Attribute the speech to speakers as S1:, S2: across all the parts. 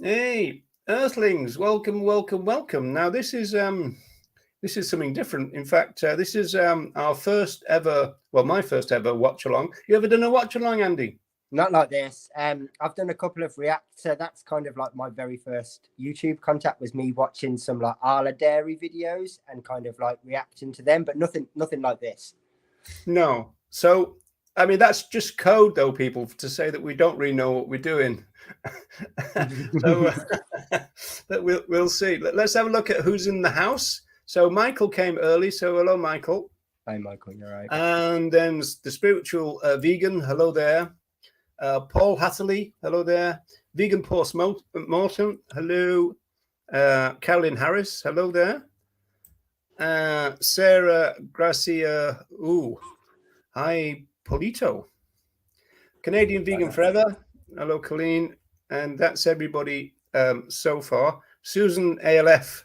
S1: Hey, Earthlings, welcome, welcome, welcome. Now this is something different. In fact, this is our first ever, well, my first ever watch along. You ever done a watch along, Andy?
S2: Not like this. I've done a couple of reacts. So that's kind of like my very first YouTube contact was me watching some like Arla Dairy videos and kind of like reacting to them, but nothing like this.
S1: No. So, I mean, that's just code, though, people, to say that we don't really know what we're doing. So but we'll see. Let's have a look at who's in the house. So Michael came early. So hello, Michael.
S2: Hi, Michael. You're right.
S1: And then the spiritual vegan. Hello there. Paul Hatherley. Hello there. Vegan post mortem. Hello. Carolyn Harris. Hello there. Sarah Gracia. Ooh. Hi, Polito. Canadian Vegan Forever. Hello, Colleen. And that's everybody so far. Susan ALF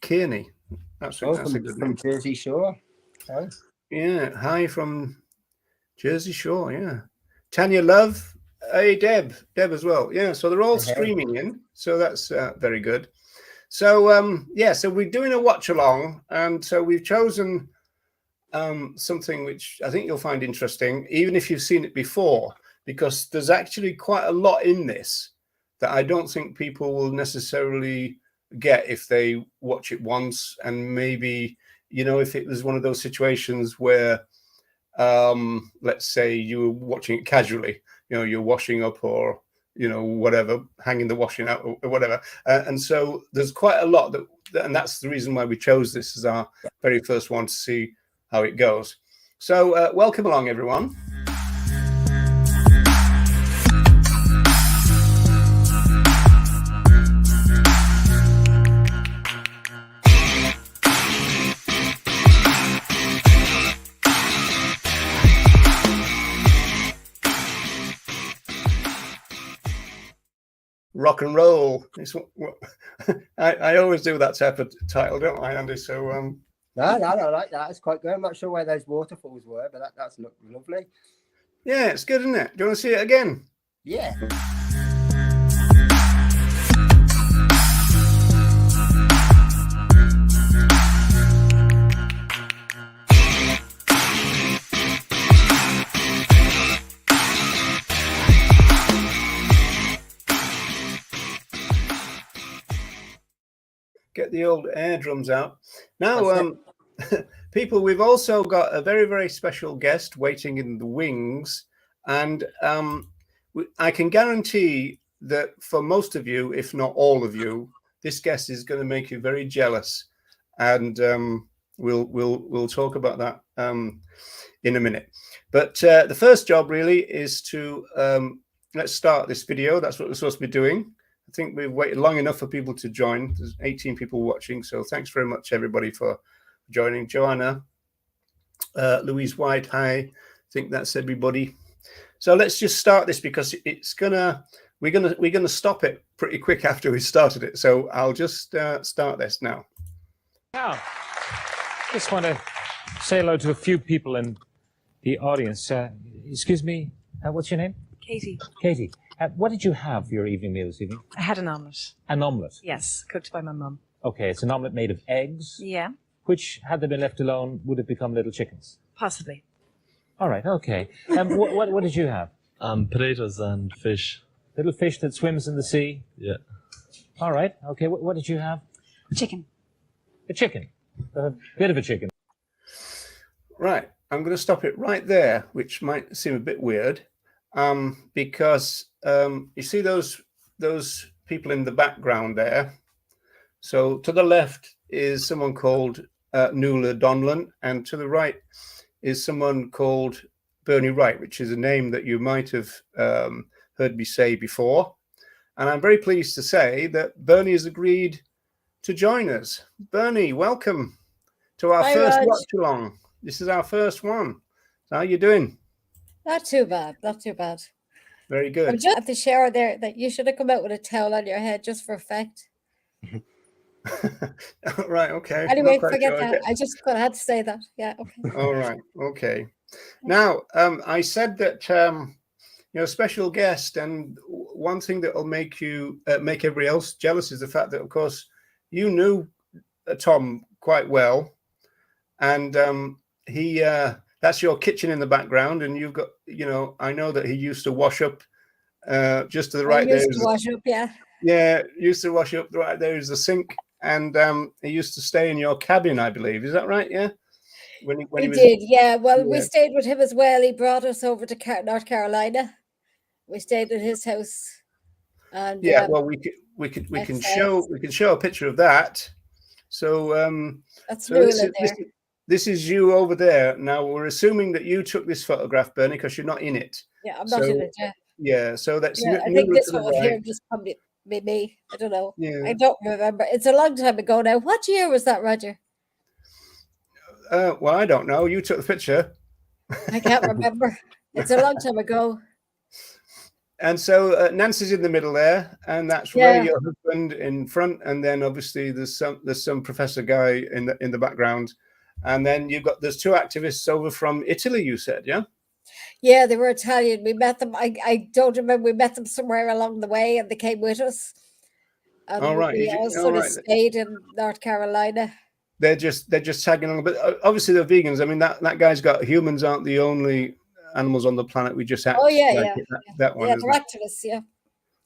S1: Kearney. That's a good
S2: from
S1: name.
S2: Jersey Shore. Hi.
S1: Yeah. Hi from Jersey Shore. Yeah. Tanya Love. Hey, Deb as well. Yeah. So they're all streaming in. So that's very good. So, so we're doing a watch along. And so we've chosen something which I think you'll find interesting, even if you've seen it before, because there's actually quite a lot in this that I don't think people will necessarily get if they watch it once. And maybe, if it was one of those situations where, let's say you were watching it casually, you're washing up or, whatever, hanging the washing out or whatever. And so there's quite a lot and that's the reason why we chose this as our very first one to see how it goes. So welcome along, everyone. Rock and roll. I always do that type of title, don't I, Andy? So
S2: No, I like that. It's quite good. I'm not sure where those waterfalls were, but that's lovely.
S1: Yeah, it's good, isn't it? Do you want to see it again?
S2: Yeah.
S1: Get the old air drums out. Now, people, we've also got a very, very special guest waiting in the wings. And I can guarantee that for most of you, if not all of you, this guest is going to make you very jealous. And we'll talk about that in a minute. But the first job really is to let's start this video. That's what we're supposed to be doing. I think we've waited long enough for people to join. There's 18 people watching, so thanks very much, everybody, for joining. Joanna, Louise White, hi. I think that's everybody. So let's just start this because we're gonna stop it pretty quick after we started it. So I'll just start this now.
S3: Now, just want to say hello to a few people in the audience. Excuse me, what's your name?
S4: Katie.
S3: Katie. What did you have for your evening meal this evening?
S4: I had an omelette.
S3: An omelette?
S4: Yes, cooked by my mum.
S3: Okay, it's an omelette made of eggs?
S4: Yeah.
S3: Which, had they been left alone, would have become little chickens?
S4: Possibly.
S3: All right, okay. What did you have?
S5: Potatoes and fish.
S3: Little fish that swims in the sea?
S5: Yeah.
S3: All right, okay. What did you have?
S4: Chicken.
S3: A chicken. A bit of a chicken.
S1: Right, I'm going to stop it right there, which might seem a bit weird. Because you see those people in the background there. So to the left is someone called Nuala Donlan, and to the right is someone called Bernie Wright, which is a name that you might have heard me say before. And I'm very pleased to say that Bernie has agreed to join us. Bernie, welcome to our first watch along. This is our first one. So how are you doing?
S6: Not too bad. Not too bad.
S1: Very good.
S6: I'm just at the shower there that you should have come out with a towel on your head just for effect.
S1: Right. Okay.
S6: Anyway, forget that. I just had to say that. Yeah. Okay.
S1: All right. Okay. Now, I said that you're a special guest, and one thing that will make you make everybody else jealous is the fact that, of course, you knew Tom quite well, and he that's your kitchen in the background, and you've got, you know, I know that he used to wash up just to the right there.
S6: Used to wash up, yeah.
S1: Yeah, used to wash up right there is the sink, and he used to stay in your cabin, I believe. Is that right? Yeah. When he was,
S6: did, yeah. Well,
S1: yeah.
S6: we stayed with him as well. He brought us over to North Carolina. We stayed at his house, and
S1: yeah. Well, we can show a picture of that. So
S6: that's
S1: so
S6: there.
S1: This is you over there. Now we're assuming that you took this photograph, Bernie, because you're not in it.
S6: Yeah, I'm not in it. Yeah.
S1: Yeah. So that's.
S6: Yeah, I think this one here just probably be me. I don't know. Yeah. I don't remember. It's a long time ago now. What year was that, Roger?
S1: Well, I don't know. You took the picture.
S6: I can't remember. It's a long time ago.
S1: And so Nancy's in the middle there, and that's Ray, your husband, in front, and then obviously there's some professor guy in the background, and then there's two activists over from Italy. You said, yeah. Yeah,
S6: they were Italian. We met them. I don't remember. We met them somewhere along the way, and they came with us. And
S1: all right.
S6: We all sort of stayed in North Carolina.
S1: They're just tagging along, but obviously they're vegans. I mean, that guy's got humans aren't the only animals on the planet. We just have.
S6: Oh yeah,
S1: that one.
S6: Yeah, they're activists. Yeah.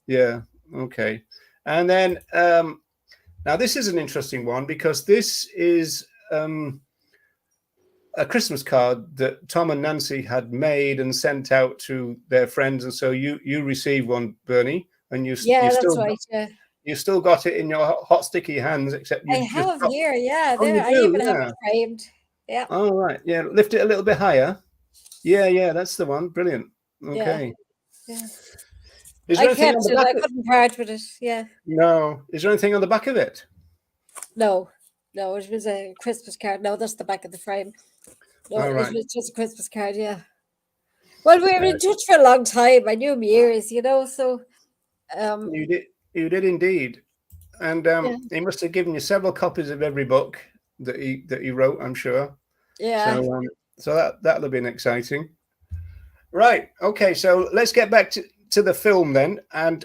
S1: Yeah. Okay. And then now this is an interesting one because this is a Christmas card that Tom and Nancy had made and sent out to their friends, and so you received one, Bernie, and you
S6: that's right. Yeah.
S1: You still got it in your hot sticky hands, except you
S6: I have here. Yeah,
S1: there.
S6: I even have it framed. Yeah.
S1: All right. Yeah, lift it a little bit higher. Yeah, that's the one. Brilliant. Okay.
S6: Yeah.
S1: Is there
S6: I kept it. I couldn't part with it. Yeah.
S1: No. Is there anything on the back of it?
S6: No, it was a Christmas card. No, that's the back of the frame. No, it was just a Christmas card. Yeah. Well, we were in touch for a long time. I knew him years, you know. So.
S1: You did indeed, and he must have given you several copies of every book that he wrote, I'm sure.
S6: Yeah.
S1: So that'll have been exciting. Right. Okay. So let's get back to the film then, and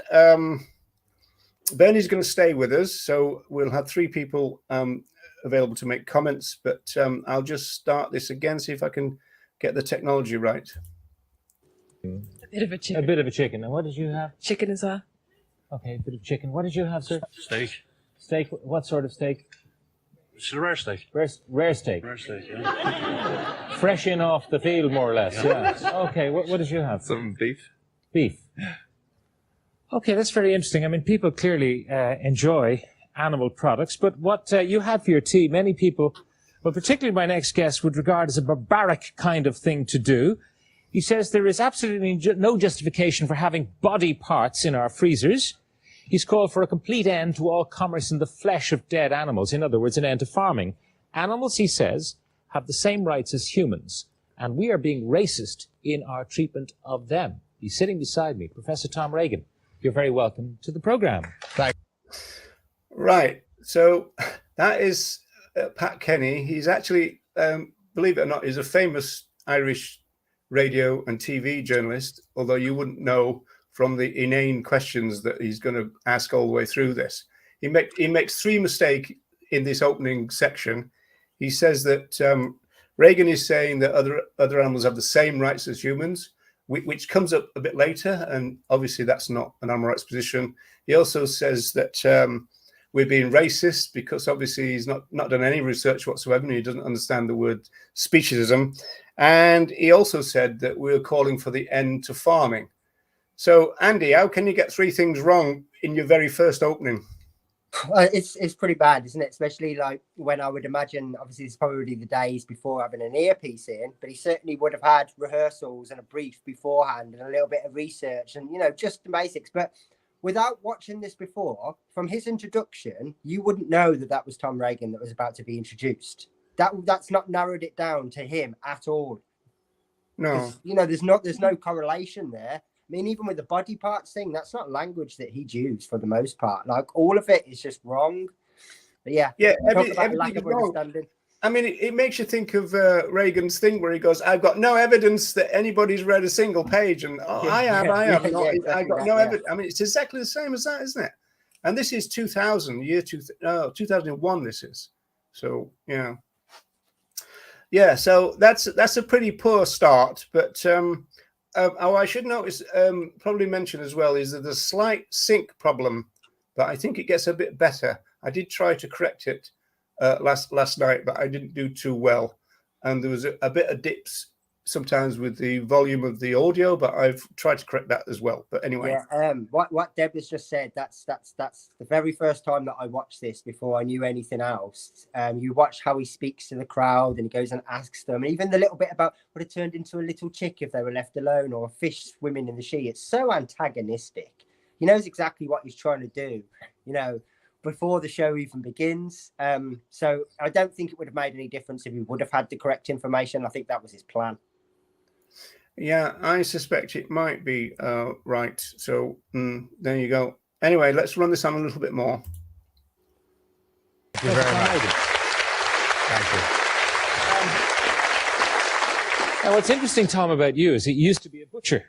S1: Bernie's going to stay with us, so we'll have three people available to make comments. But I'll just start this again, see if I can get the technology right.
S4: A bit of a chicken.
S3: A bit of a chicken. And what did you have?
S4: Chicken as well.
S3: Okay, a bit of chicken. What did you have, sir?
S5: Steak.
S3: Steak? What sort of steak?
S5: It's a rare steak.
S3: Rare steak.
S5: Rare steak, yeah.
S3: Fresh in off the field, more or less. Yeah. Okay, what did you have?
S5: Some beef.
S3: Beef. Okay, that's very interesting. I mean, people clearly enjoy animal products, but what you had for your tea, many people, well, particularly my next guest, would regard as a barbaric kind of thing to do. He says there is absolutely no justification for having body parts in our freezers. He's called for a complete end to all commerce in the flesh of dead animals. In other words, an end to farming. Animals, he says, have the same rights as humans, and we are being racist in our treatment of them. He's sitting beside me, Professor Tom Regan. You're very welcome to the program.
S1: Thanks. Right. So that is Pat Kenny. He's actually, believe it or not, is a famous Irish radio and TV journalist, although you wouldn't know from the inane questions that he's going to ask all the way through this. He makes three mistakes in this opening section. He says that Regan is saying that other animals have the same rights as humans, which comes up a bit later, and obviously that's not an animal rights position. He also says that we're being racist because obviously he's not done any research whatsoever, and he doesn't understand the word speciesism. And he also said that we're calling for the end to farming. So, Andy, how can you get three things wrong in your very first opening?
S2: It's pretty bad, isn't it? Especially like when I would imagine, obviously it's probably the days before having an earpiece in, but he certainly would have had rehearsals and a brief beforehand and a little bit of research and, you know, just the basics. But without watching this before, from his introduction, you wouldn't know that was Tom Regan that was about to be introduced. That's not narrowed it down to him at all.
S1: No,
S2: you know, there's no correlation there. I mean, even with the body parts thing, that's not language that he'd use for the most part. Like all of it is just wrong. But yeah,
S1: everything
S2: lack of understanding.
S1: I mean, it makes you think of Reagan's thing where he goes, "I've got no evidence that anybody's read a single page," and I have not.
S2: exactly
S1: I got
S2: that,
S1: no evidence. I mean, it's exactly the same as that, isn't it? And this is 2000, 2001. This is so, yeah. So that's a pretty poor start. But I should notice, probably mention as well, is that there's a slight sync problem, but I think it gets a bit better. I did try to correct it last night, but I didn't do too well, and there was a bit of dips sometimes with the volume of the audio, but I've tried to correct that as well. But anyway,
S2: what Deb has just said, that's the very first time that I watched this before I knew anything else. You watch how he speaks to the crowd and he goes and asks them, and even the little bit about would have turned into a little chick if they were left alone, or a fish swimming in the sea. It's so antagonistic. He knows exactly what he's trying to do, before the show even begins. So I don't think it would have made any difference if he would have had the correct information. I think that was his plan.
S1: Yeah, I suspect it might be right. So there you go. Anyway, let's run this on a little bit more.
S7: Thank you very much. Thank you.
S3: Now, what's interesting, Tom, about you is that you used to be a butcher.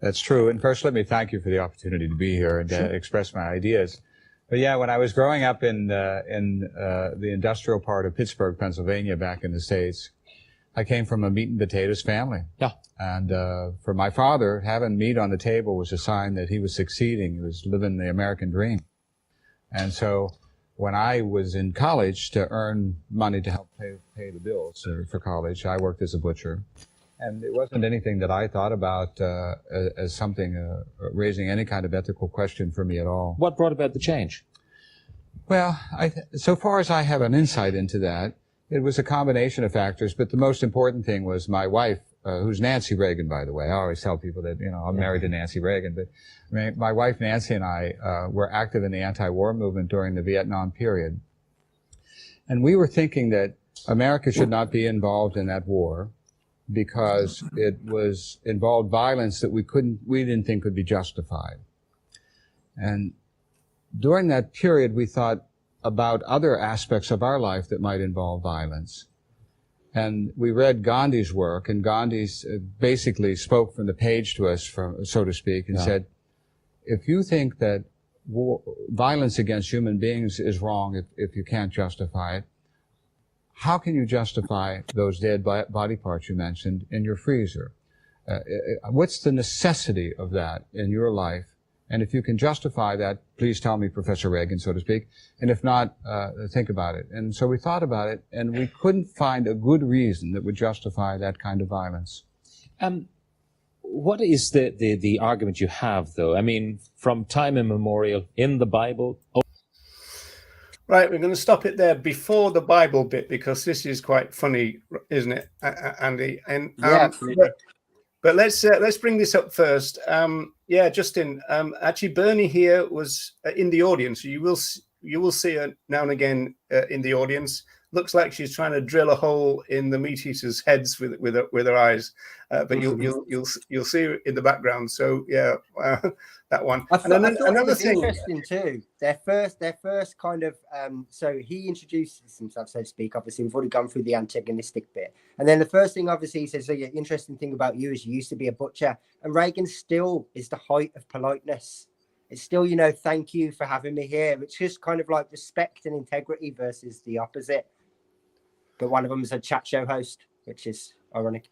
S7: That's true. And first, let me thank you for the opportunity to be here and to express my ideas. But yeah, when I was growing up in the industrial part of Pittsburgh, Pennsylvania, back in the States, I came from a meat and potatoes family.
S3: Yeah.
S7: And for my father, having meat on the table was a sign that he was succeeding. He was living the American dream. And so when I was in college to earn money to help pay the bills for college, I worked as a butcher. And it wasn't anything that I thought about as something raising any kind of ethical question for me at all.
S3: What brought about the change?
S7: Well, so far as I have an insight into that, it was a combination of factors, but the most important thing was my wife, who's Nancy Reagan, by the way. I always tell people that, I'm married to Nancy Reagan, but my wife Nancy and I were active in the anti-war movement during the Vietnam period. And we were thinking that America should not be involved in that war, because it involved violence that we didn't think could be justified. And during that period, we thought about other aspects of our life that might involve violence. And we read Gandhi's work, and Gandhi basically spoke from the page to us, so to speak, and said, if you think that violence against human beings is wrong, if you can't justify it, how can you justify those dead body parts you mentioned in your freezer? What's the necessity of that in your life? And if you can justify that, please tell me, Professor Reagan, so to speak. And if not, think about it. And so we thought about it, and we couldn't find a good reason that would justify that kind of violence.
S3: What is the argument you have, though? I mean, from time immemorial, in the Bible...
S1: Right, we're going to stop it there before the Bible bit, because this is quite funny, isn't it, Andy? And
S2: absolutely.
S1: But let's bring this up first. Justin. Actually, Bernie here was in the audience. You will see her now and again in the audience. Looks like she's trying to drill a hole in the meat eaters' heads with her eyes. But you'll see her in the background. So yeah, that one.
S2: I thought another thing interesting too. Their first kind of so he introduces himself, so to speak. Obviously, we've already gone through the antagonistic bit, and then the first thing, obviously, he says, "So, yeah, interesting thing about you is you used to be a butcher." And Reagan still is the height of politeness. It's still, thank you for having me here. It's just kind of like respect and integrity versus the opposite. But one of them is a chat show host, which is ironic.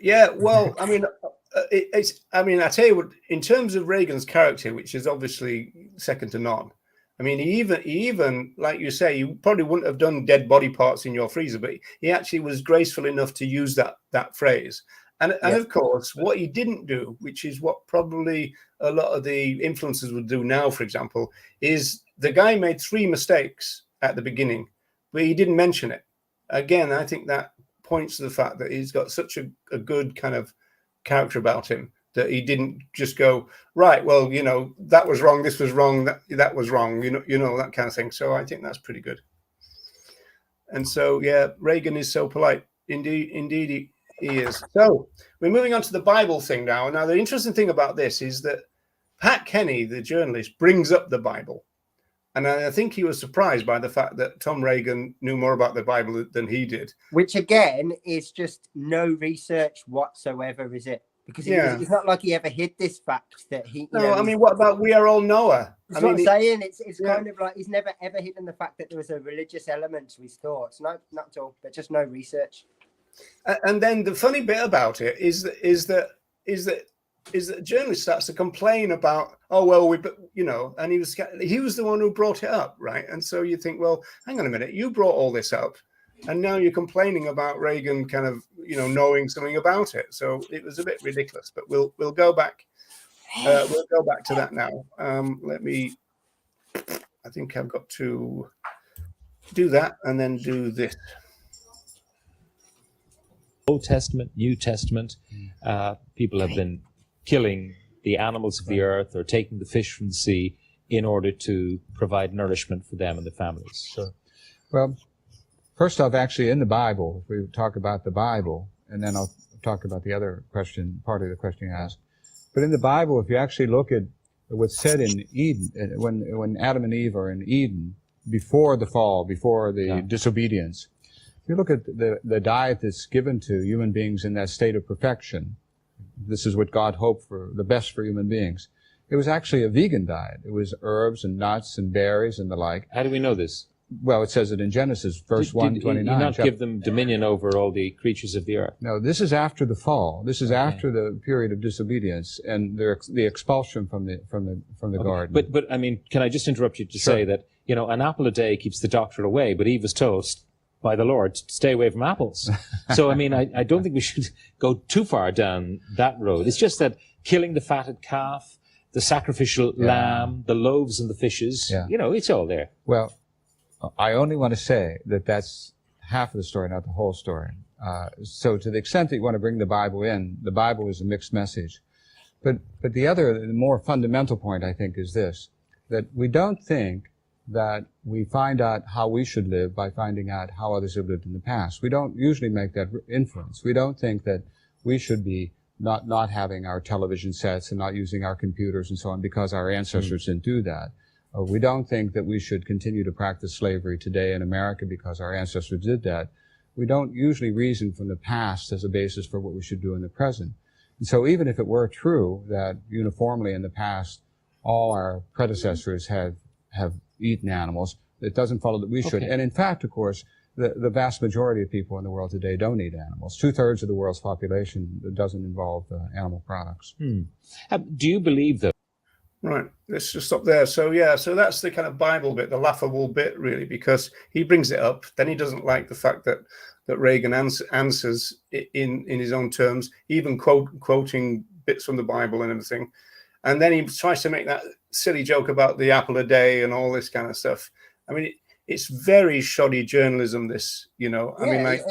S1: Yeah, well, I mean, I tell you what, in terms of Reagan's character, which is obviously second to none. I mean, he even, like you say, you probably wouldn't have done dead body parts in your freezer, but he actually was graceful enough to use that phrase. And of course, what he didn't do, which is what probably a lot of the influencers would do now, for example, is the guy made 3 mistakes at the beginning, but he didn't mention it. Again, I think that points to the fact that he's got such a good kind of character about him that he didn't just go, right, well, that was wrong, this was wrong, that was wrong, that kind of thing. So I think that's pretty good. And so, yeah, Reagan is so polite. Indeed he is. So we're moving on to the Bible thing now. Now, the interesting thing about this is that Pat Kenny, the journalist, brings up the Bible. And I think he was surprised by the fact that Tom Regan knew more about the Bible than he did.
S2: Which again is just no research whatsoever, is it? Because it's not like he ever hid this fact that he.
S1: No, I mean, what about we are all Noah?
S2: That's what I'm saying. It's kind of like he's never ever hidden the fact that there was a religious element to his thoughts. No, not at all. But just no research.
S1: And then the funny bit about it is that journalist starts to complain about, oh well, and he was the one who brought it up, right? And so you think, well, hang on a minute, you brought all this up, and now you're complaining about Regan kind of knowing something about it. So it was a bit ridiculous. But we'll go back. We'll go back to that now. I think I've got to do that and then do this.
S3: Old Testament, New Testament, people have been killing the animals of the earth or taking the fish from the sea in order to provide nourishment for them and their families.
S7: Sure. Well, first off, actually in the Bible, if we talk about the Bible, and then I'll talk about the other question, part of the question you asked. But in the Bible, if you actually look at what's said in Eden, when Adam and Eve are in Eden, before the fall, before the disobedience, if you look at the diet that's given to human beings in that state of perfection, this is what God hoped for, the best for human beings. It was actually a vegan diet. It was herbs and nuts and berries and the like.
S3: How do we know this?
S7: Well, it says it in Genesis, verse 129.
S3: Did he not give them dominion over all the creatures of the earth?
S7: No, this is after the fall. This is after the period of disobedience and the expulsion from the garden.
S3: But I mean, can I just interrupt you to say that an apple a day keeps the doctor away, but Eve was told by the Lord to stay away from apples. So I mean, I don't think we should go too far down that road. It's just that killing the fatted calf, the sacrificial lamb, the loaves and the fishes, it's all there.
S7: Well, I only want to say that that's half of the story, not the whole story. So to the extent that you want to bring the Bible in, the Bible is a mixed message. But the more fundamental point, I think, is this, that we don't think that we find out how we should live by finding out how others have lived in the past. We don't usually make that inference. We don't think that we should be not having our television sets and not using our computers and so on because our ancestors didn't do that. We don't think that we should continue to practice slavery today in America because our ancestors did that. We don't usually reason from the past as a basis for what we should do in the present. And so even if it were true that uniformly in the past all our predecessors have eaten animals, it doesn't follow that we should. And in fact, of course, the vast majority of people in the world today don't eat animals. 2/3 of the world's population doesn't involve animal products.
S3: Do you believe that?
S1: Right, let's just stop there. So so that's the kind of Bible bit, the laughable bit, really, because he brings it up. Then he doesn't like the fact that Regan answers in his own terms, even quoting bits from the Bible and everything. And then he tries to make that silly joke about the apple a day and all this kind of stuff. I mean, it's very shoddy journalism, this, I mean, like...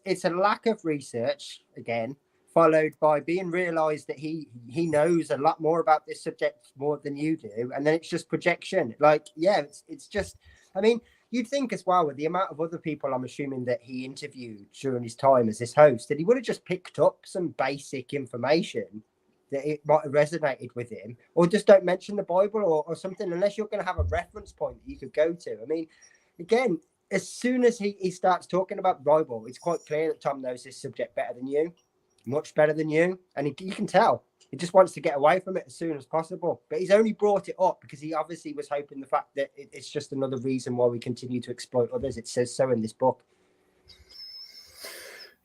S2: It's a lack of research, again, followed by being realised that he knows a lot more about this subject more than you do. And then it's just projection. Like, it's just... I mean, you'd think as well, with the amount of other people I'm assuming that he interviewed during his time as this host, that he would have just picked up some basic information that it might have resonated with him, or just don't mention the Bible or something, unless you're going to have a reference point that you could go to. I mean, again, as soon as he starts talking about the Bible, it's quite clear that Tom knows this subject better than you, much better than you. And you can tell he just wants to get away from it as soon as possible. But he's only brought it up because he obviously was hoping the fact that it's just another reason why we continue to exploit others. It says so in this book.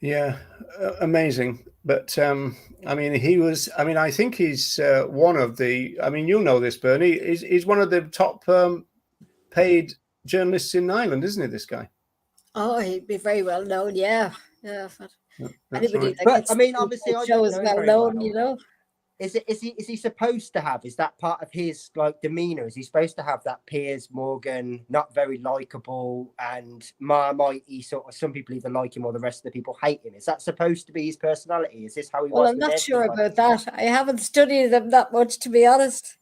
S1: Yeah, amazing. But I mean, I think he's one of the, I mean, you'll know this, Bernie, he's one of the top paid journalists in Ireland, isn't he, this guy?
S6: Oh, he'd be very well known, yeah. Anybody
S1: right.
S2: But I mean, obviously, I
S6: show is well known,
S2: Is he supposed to have? Is that part of his demeanor? Is he supposed to have that Piers Morgan, not very likable, and Marmite-y sort of? Some people either like him or the rest of the people hate him. Is that supposed to be his personality? Is this how he was?
S6: Well, I'm not sure about that. I haven't studied him that much, to be honest.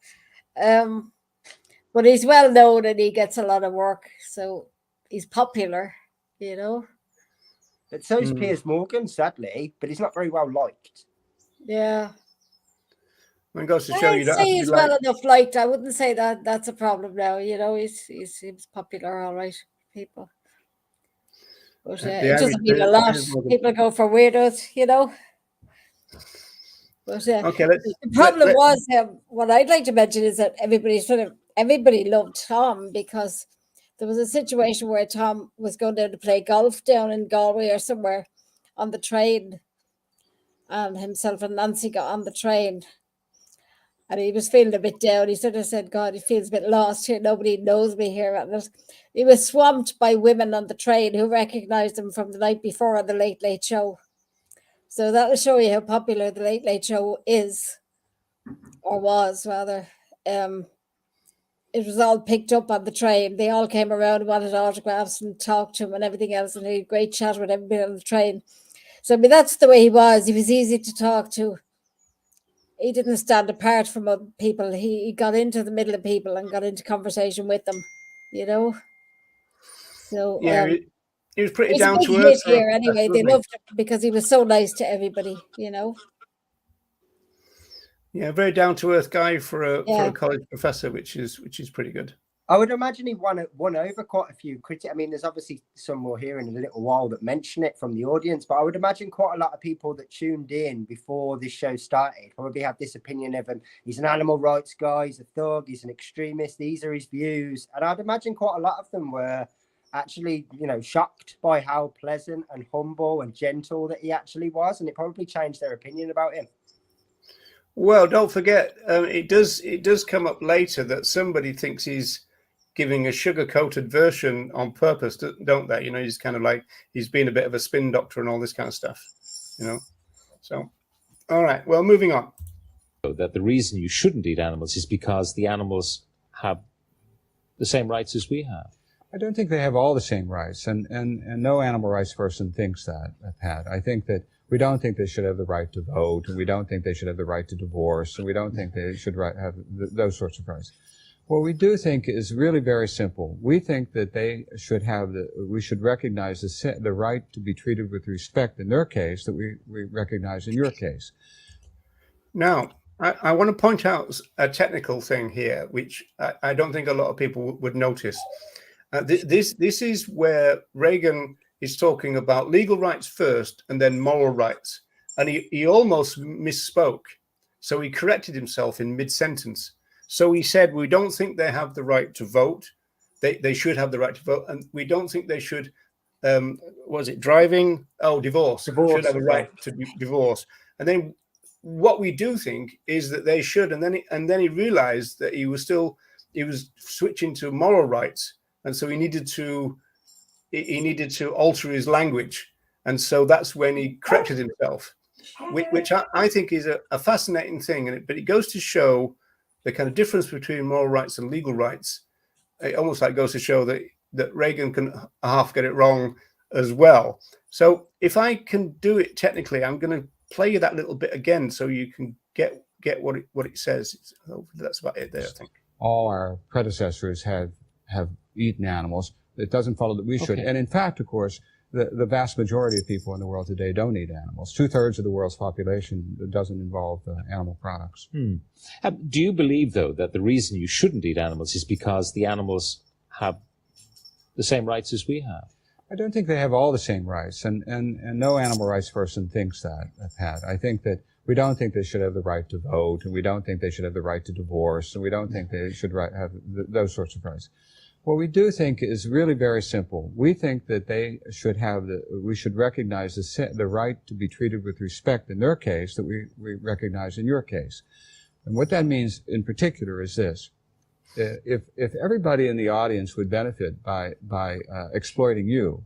S6: But he's well known and he gets a lot of work, so he's popular,
S2: But so is Piers Morgan, sadly, but he's not very well liked.
S6: Yeah.
S1: It goes to show you
S6: I'd
S1: don't have
S6: say
S1: to be
S6: he's
S1: like.
S6: well enough liked. I wouldn't say that that's a problem now. You know, he seems popular, all right, people. But it doesn't mean a lot. People go for weirdos, you know. But
S1: Okay,
S6: the problem was what I'd like to mention is that everybody loved Tom because there was a situation where Tom was going down to play golf down in Galway or somewhere on the train, and himself and Nancy got on the train, and he was feeling a bit down. He sort of said, "God, he feels a bit lost here. Nobody knows me here." And he was swamped by women on the train who recognized him from the night before on the Late Late Show. So that'll show you how popular the Late Late Show is, or was rather. It was all picked up on the train. They all came around and wanted autographs and talked to him and everything else, and he had a great chat with everybody on the train. So I mean, that's the way he was. He was easy to talk to. He didn't stand apart from other people. He got into the middle of people and got into conversation with them, you know. So
S1: yeah, he was pretty
S6: he's a
S1: down
S6: big
S1: to
S6: hit
S1: earth.
S6: here anyway. They loved him because he was so nice to everybody, you know.
S1: Yeah, very down to earth guy for a college professor, which is pretty good.
S2: I would imagine he won over quite a few critics. I mean, there's obviously some more here in a little while that mention it from the audience, but I would imagine quite a lot of people that tuned in before this show started probably have this opinion of him. He's an animal rights guy, he's a thug, he's an extremist, these are his views. And I'd imagine quite a lot of them were actually, you know, shocked by how pleasant and humble and gentle that he actually was. And it probably changed their opinion about him.
S1: Well, don't forget, it does come up later that somebody thinks he's giving a sugar-coated version on purpose, don't they? You know, he's kind of like he's been a bit of a spin doctor and all this kind of stuff, you know. So, all right, well, moving on.
S3: That the reason you shouldn't eat animals is because the animals have the same rights as we have.
S7: I don't think they have all the same rights, and no animal rights person thinks that, Pat. I think that we don't think they should have the right to vote, and we don't think they should have the right to divorce, and we don't think they should have those sorts of rights. What we do think is really very simple. We think that they should have we should recognize the right to be treated with respect in their case that we recognize in your case.
S1: Now, I want to point out a technical thing here, which I don't think a lot of people would notice. This is where Regan is talking about legal rights first and then moral rights. And he almost misspoke. So he corrected himself in mid-sentence. So he said, we don't think they have the right to vote. They should have the right to vote. And we don't think they should, was it driving? Oh, divorce. Should have a right to divorce. And then what we do think is that they should. And then he realized that he was switching to moral rights. And so he needed to alter his language. And so that's when he corrected himself, which I think is a fascinating thing. But it goes to show the kind of difference between moral rights and legal rights. It almost like goes to show that Regan can half get it wrong as well. So if I can do it technically, I'm going to play you that little bit again so you can get what it says. That's about it there, I think.
S7: All our predecessors have eaten animals. It doesn't follow that we should. And in fact, of course, the vast majority of people in the world today don't eat animals. 2/3 of the world's population doesn't involve animal products.
S3: Do you believe, though, that the reason you shouldn't eat animals is because the animals have the same rights as we have?
S7: I don't think they have all the same rights, and no animal rights person thinks that, Pat. I think that we don't think they should have the right to vote, and we don't think they should have the right to divorce, and we don't think they should have those sorts of rights. What we do think is really very simple. We think that they should have we should recognize the right to be treated with respect in their case that we recognize in your case. And what that means in particular is this. If everybody in the audience would benefit by exploiting you,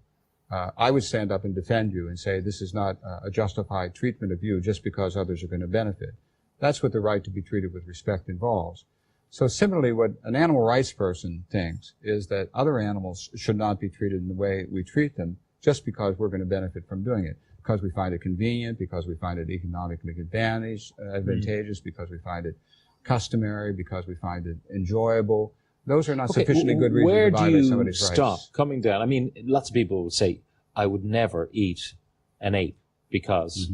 S7: I would stand up and defend you and say this is not a justified treatment of you just because others are going to benefit. That's what the right to be treated with respect involves. So similarly, what an animal rights person thinks is that other animals should not be treated in the way we treat them just because we're going to benefit from doing it, because we find it convenient, because we find it economically advantageous, because we find it customary, because we find it enjoyable. Those are not sufficiently good reasons to violate somebody's rights.
S3: Where do you stop coming down? I mean, lots of people would say, I would never eat an ape because,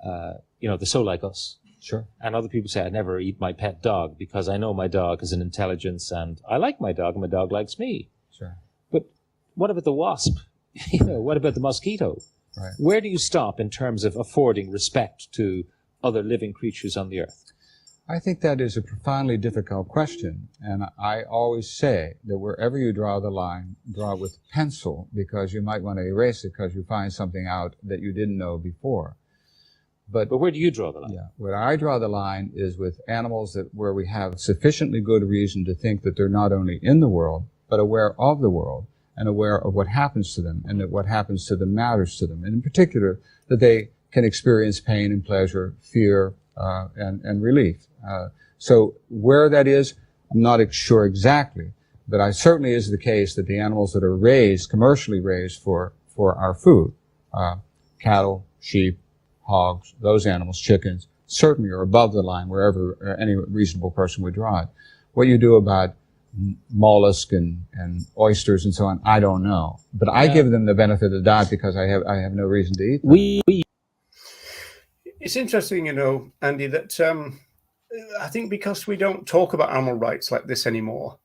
S3: they're so like us.
S7: Sure.
S3: And other people say, I never eat my pet dog because I know my dog has an intelligence and I like my dog and my dog likes me.
S7: Sure.
S3: But what about the wasp? What about the mosquito?
S7: Right.
S3: Where do you stop in terms of affording respect to other living creatures on the earth?
S7: I think that is a profoundly difficult question, and I always say that wherever you draw the line, draw it with pencil, because you might want to erase it because you find something out that you didn't know before. But
S3: where do you draw the line?
S7: Yeah, where I draw the line is with animals where we have sufficiently good reason to think that they're not only in the world, but aware of the world and aware of what happens to them, and that what happens to them matters to them, and in particular, that they can experience pain and pleasure, fear, and relief. So where that is, I'm not sure exactly, but it certainly is the case that the animals that are raised, commercially raised for our food, cattle, sheep, hogs, those animals, chickens, certainly are above the line wherever any reasonable person would draw it. What you do about mollusk and oysters and so on, I don't know. But I give them the benefit of the doubt because I have no reason to eat them.
S1: It's interesting, Andy, that I think because we don't talk about animal rights like this anymore,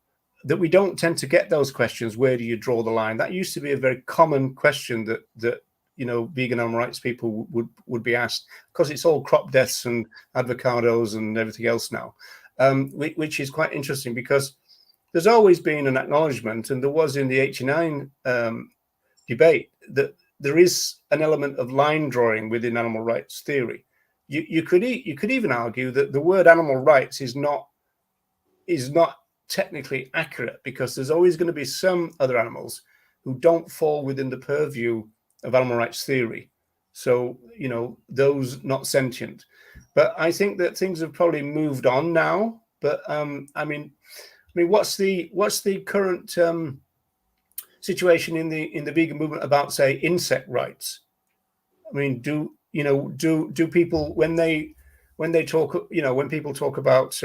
S1: that we don't tend to get those questions, where do you draw the line? That used to be a very common question that vegan animal rights people would be asked, because it's all crop deaths and avocados and everything else now, which is quite interesting because there's always been an acknowledgement, and there was in the 89 debate, that there is an element of line drawing within animal rights theory. You could even argue that the word animal rights is not technically accurate, because there's always going to be some other animals who don't fall within the purview of animal rights theory. So, those not sentient. But I think that things have probably moved on now. But I mean, what's the current situation in the vegan movement about, say, insect rights? I mean, do people, when they talk, when people talk about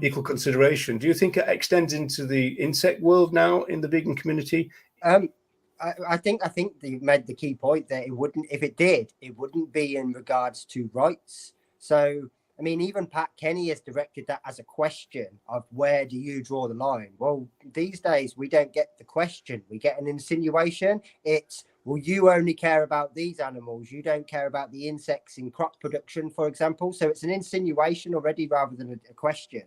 S1: equal consideration, do you think it extends into the insect world now in the vegan community?
S2: I think you made the key point that it wouldn't, if it did, it wouldn't be in regards to rights. So, I mean, even Pat Kenny has directed that as a question of where do you draw the line? Well, these days we don't get the question. We get an insinuation. It's, well, you only care about these animals. You don't care about the insects in crop production, for example. So it's an insinuation already rather than a question.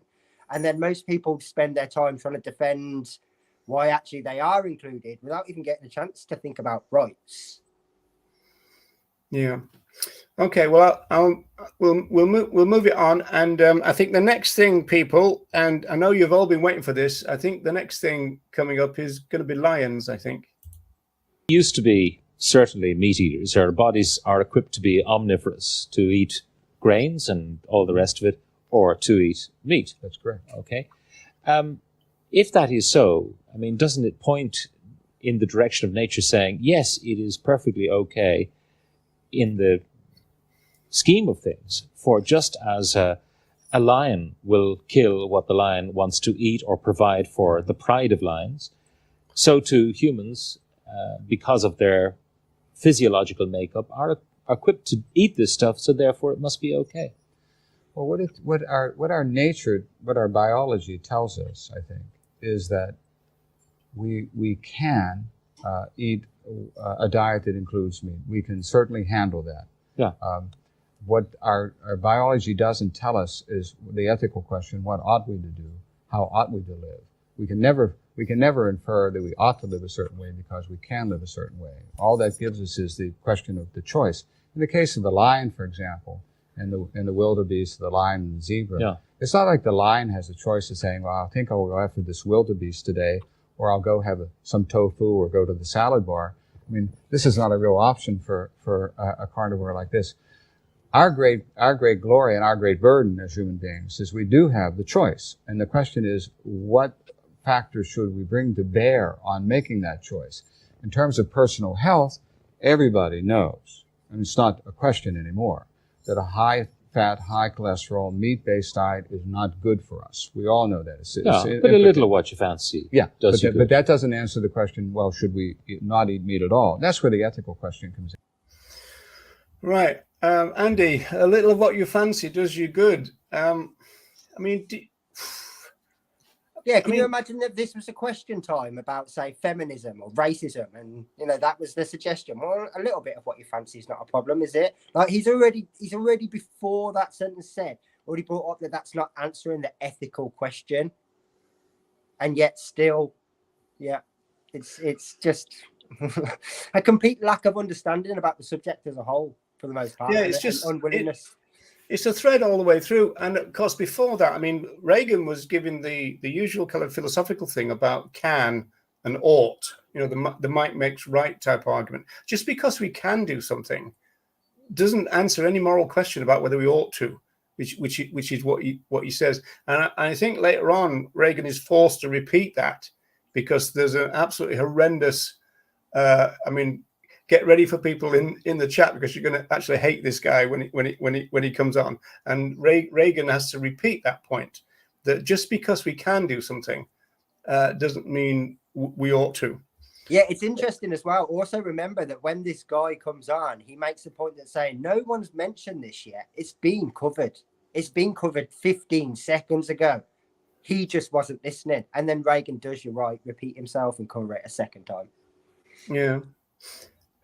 S2: And then most people spend their time trying to defend why actually they are included without even getting a chance to think about rights.
S1: Yeah. Okay. Well, we'll move it on, and I think the next thing, people, and I know you've all been waiting for this. I think the next thing coming up is going to be lions. I think.
S3: Used to be certainly meat eaters. Our bodies are equipped to be omnivorous, to eat grains and all the rest of it, or to eat meat.
S7: That's correct.
S3: Okay. If that is so, I mean, doesn't it point in the direction of nature saying, yes, it is perfectly okay in the scheme of things, for just as a lion will kill what the lion wants to eat or provide for the pride of lions, so too humans, because of their physiological makeup, are equipped to eat this stuff, so therefore it must be okay.
S7: Well, what our biology tells us, I think, is that we can eat a diet that includes meat. We can certainly handle that.
S3: Yeah.
S7: What our biology doesn't tell us is the ethical question: what ought we to do? How ought we to live? We can never infer that we ought to live a certain way because we can live a certain way. All that gives us is the question of the choice. In the case of the lion, for example, and the wildebeest, the lion and the zebra, it's not like the lion has a choice of saying, well, I think I'll go after this wildebeest today, or I'll go have some tofu or go to the salad bar. I mean, this is not a real option for a carnivore like this. Our great glory and our great burden as human beings is we do have the choice. And the question is, what factors should we bring to bear on making that choice? In terms of personal health, everybody knows, and it's not a question anymore, that a high-fat, high-cholesterol, meat-based diet is not good for us. We all know that.
S3: But a little of what you fancy.
S7: Yeah, but that doesn't answer the question, well, should we not eat meat at all? That's where the ethical question comes in.
S1: Right. Andy, a little of what you fancy does you good. I mean,
S2: yeah, can you imagine that this was a question time about, say, feminism or racism, and that was the suggestion? Well, a little bit of what you fancy is not a problem, is it? Like he's already before that sentence said, already brought up that that's not answering the ethical question, and yet still, yeah, it's just a complete lack of understanding about the subject as a whole for the most part.
S1: Yeah, it's just
S2: unwillingness.
S1: It's a thread all the way through. And of course, before that, I mean, Regan was giving the usual kind of philosophical thing about can and ought, the might makes right type argument. Just because we can do something doesn't answer any moral question about whether we ought to, which is what he says. And I think later on, Regan is forced to repeat that because there's an absolutely horrendous, get ready for people in the chat because you're going to actually hate this guy when he comes on. And Regan has to repeat that point, that just because we can do something doesn't mean we ought to.
S2: Yeah, it's interesting as well. Also remember that when this guy comes on, he makes a point that saying no one's mentioned this yet. It's been covered. It's been covered 15 seconds ago. He just wasn't listening. And then Regan does, you're right, repeat himself and cover it a second time.
S1: Yeah.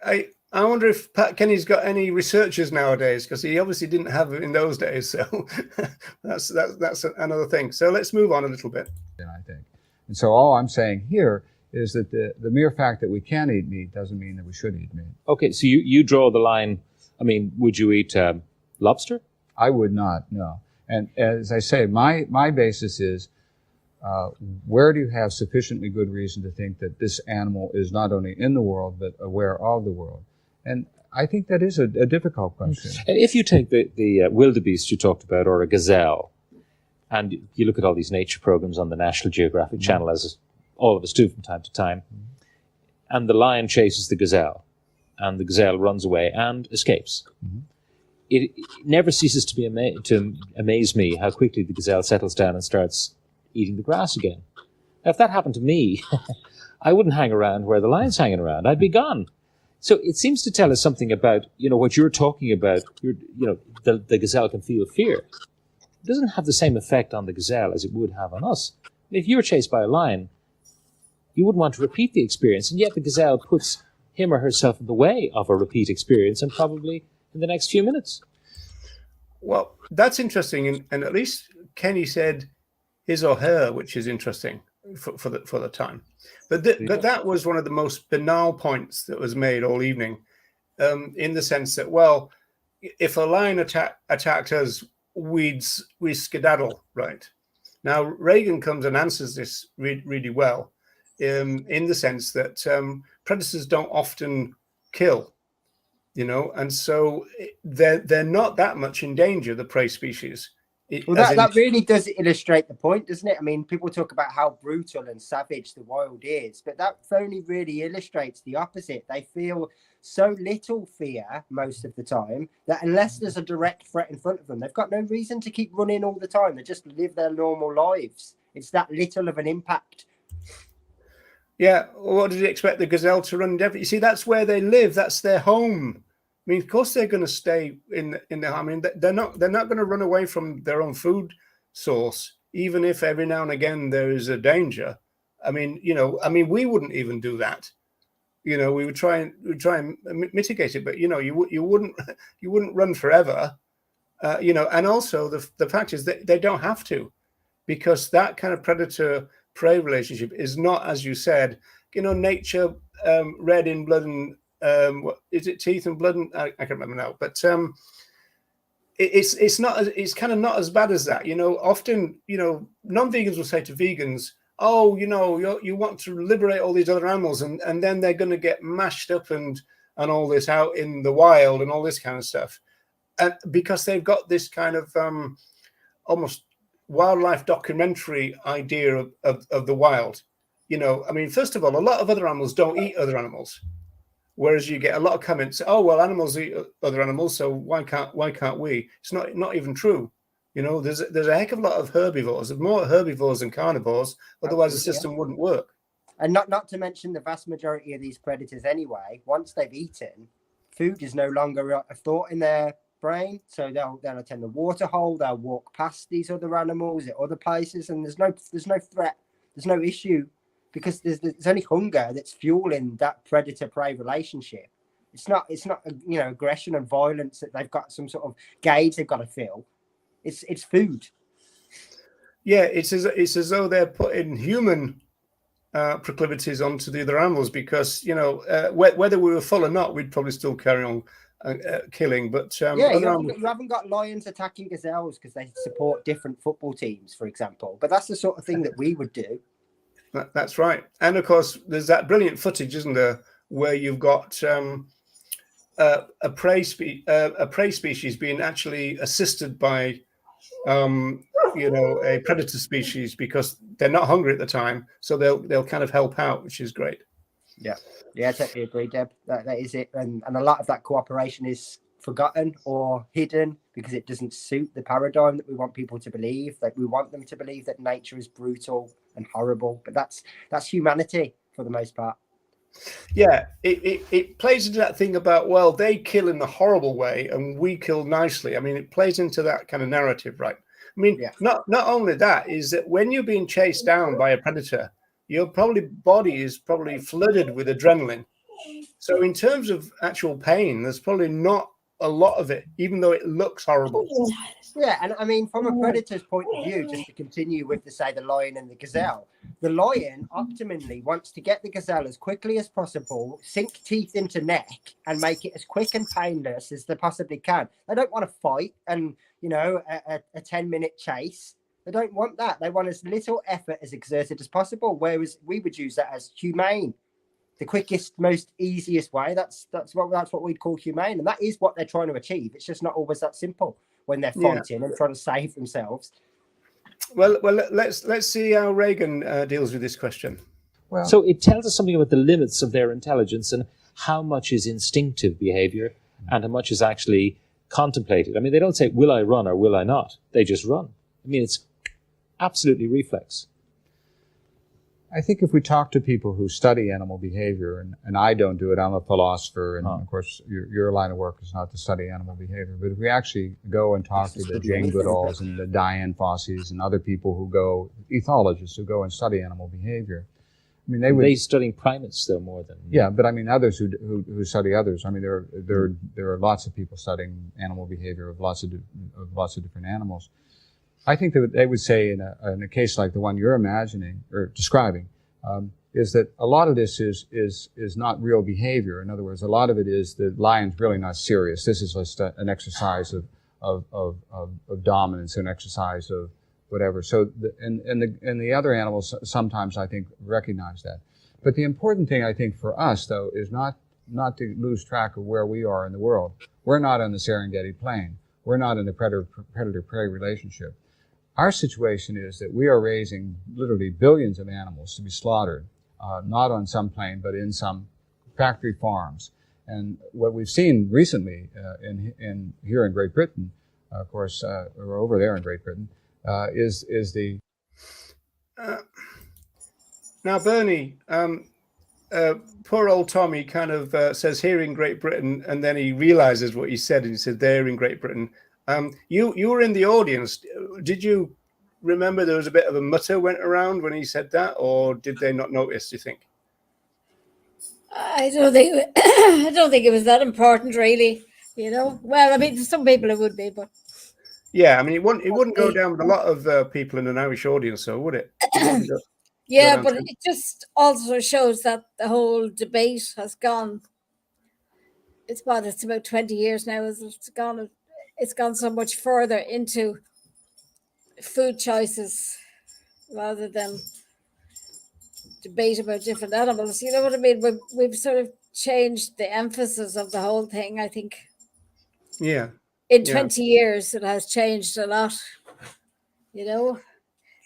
S1: I wonder if Pat Kenny's got any researchers nowadays, because he obviously didn't have it in those days. So that's another thing. So let's move on a little bit.
S7: Yeah, I think. And so all I'm saying here is that the mere fact that we can eat meat doesn't mean that we should eat meat.
S3: Okay, so you draw the line. I mean, would you eat lobster?
S7: I would not, no. And as I say, my basis is where do you have sufficiently good reason to think that this animal is not only in the world, but aware of the world? And I think that is a difficult question.
S3: And if you take the wildebeest you talked about, or a gazelle, and you look at all these nature programs on the National Geographic Channel, as all of us do from time to time, and the lion chases the gazelle, and the gazelle runs away and escapes. It never ceases to amaze me how quickly the gazelle settles down and starts eating the grass again. Now, if that happened to me, I wouldn't hang around where the lion's hanging around. I'd be gone. So it seems to tell us something about, what you're talking about. The gazelle can feel fear. It doesn't have the same effect on the gazelle as it would have on us. If you were chased by a lion, you wouldn't want to repeat the experience, and yet the gazelle puts him or herself in the way of a repeat experience, and probably in the next few minutes.
S1: Well, that's interesting, and at least Kenny said his or her, which is interesting for the time. But that was one of the most banal points that was made all evening, in the sense that, well, if a lion attacked us, we'd skedaddle, right? Now, Regan comes and answers this really well, in the sense that predators don't often kill, and so they're not that much in danger, the prey species.
S2: That really does illustrate the point, doesn't it? I mean, people talk about how brutal and savage the wild is, but that only really illustrates the opposite. They feel so little fear most of the time that unless there's a direct threat in front of them, they've got no reason to keep running all the time. They just live their normal lives. It's that little of an impact.
S1: Yeah, what did you expect the gazelle to run? You see, that's where they live. That's their home. I mean, of course they're going to stay in their home. I mean, they're not going to run away from their own food source, even if every now and again there is a danger. I mean, we wouldn't even do that. We would try and mitigate it, but you wouldn't run forever. And also the fact is that they don't have to, because that kind of predator-prey relationship is not, as you said, nature red in blood and what is it, teeth and blood? And I can't remember now, but it's not. It's kind of not as bad as that. Often non-vegans will say to vegans, "Oh, you want to liberate all these other animals, and then they're going to get mashed up and all this out in the wild and all this kind of stuff," and because they've got this kind of almost wildlife documentary idea of the wild. I mean, first of all, a lot of other animals don't eat other animals. Whereas you get a lot of comments, oh, well, animals eat other animals, so why can't we? It's not even true. There's a heck of a lot of herbivores. There's more herbivores than carnivores. Otherwise, the system wouldn't work.
S2: And not to mention the vast majority of these predators anyway, once they've eaten, food is no longer a thought in their brain. So they'll attend the water hole, they'll walk past these other animals at other places, and there's no threat, there's no issue, because there's only hunger that's fueling that predator-prey relationship. It's not aggression and violence that they've got some sort of gauge they've got to fill. It's food.
S1: Yeah, it's as though they're putting human proclivities onto the other animals, because whether we were full or not, we'd probably still carry on killing. But
S2: you haven't got lions attacking gazelles because they support different football teams, for example. But that's the sort of thing that we would do.
S1: That's right. And of course, there's that brilliant footage, isn't there, where you've got a prey species being actually assisted by a predator species, because they're not hungry at the time, so they'll kind of help out, which is great.
S2: Yeah, I totally agree, Deb. That is it, and a lot of that cooperation is forgotten or hidden because it doesn't suit the paradigm that we want people to believe. That we want them to believe that nature is brutal and horrible, but that's humanity for the most part.
S1: Yeah, it plays into that thing about, well, they kill in the horrible way and we kill nicely. I mean, it plays into that kind of narrative, right? I mean, not only that, is that when you're being chased down by a predator, your body is probably flooded with adrenaline. So in terms of actual pain, there's probably not a lot of it, even though it looks horrible.
S2: Yeah, and I mean, from a predator's point of view, just to continue with the lion and the gazelle, the lion optimally wants to get the gazelle as quickly as possible, sink teeth into neck, and make it as quick and painless as they possibly can. They don't want to fight and, a 10-minute chase. They don't want that. They want as little effort as exerted as possible, whereas we would use that as humane. The quickest, most easiest way. That's what we'd call humane, and that is what they're trying to achieve. It's just not always that simple when they're fighting and trying to save themselves.
S1: Well, let's see how Regan deals with this question.
S3: Well, so it tells us something about the limits of their intelligence and how much is instinctive behavior and how much is actually contemplated. I mean, they don't say, will I run or will I not? They just run. I mean, it's absolutely reflex.
S7: I think if we talk to people who study animal behavior, and I don't do it, I'm a philosopher, and of course your line of work is not to study animal behavior, but if we actually go and talk to the Jane Goodalls and the Diane Fosseys and other people who go, ethologists who go and study animal behavior, I mean, they're
S3: studying primates though more than
S7: but I mean others who study others. I mean, there are lots of people studying animal behavior of lots of different animals. I think that they would say in a case like the one you're imagining or describing, is that a lot of this is not real behavior. In other words, a lot of it is the lion's really not serious. This is just an exercise of dominance, an exercise of whatever. So the other animals sometimes I think recognize that. But the important thing I think for us though is not to lose track of where we are in the world. We're not on the Serengeti plain. We're not in the predator-prey relationship. Our situation is that we are raising literally billions of animals to be slaughtered, not on some plain, but in some factory farms. And what we've seen recently here in Great Britain, of course, or over there in Great Britain, is the...
S1: Now, Bernie, poor old Tommy kind of says here in Great Britain, and then he realizes what he said, and he said there in Great Britain. You were in the audience. Did you remember there was a bit of a mutter went around when he said that, or did they not notice, do you think?
S6: I don't think it was that important, really. Well, I mean, some people it would be, but
S1: yeah, I mean, it wouldn't go down with a lot of people in an Irish audience, so would it?
S6: Yeah, but it just also shows that the whole debate has gone. It's about 20 years now. It's gone so much further into food choices rather than debate about different animals. You know what I mean? We've sort of changed the emphasis of the whole thing, I think.
S1: Yeah.
S6: In 20 years, it has changed a lot.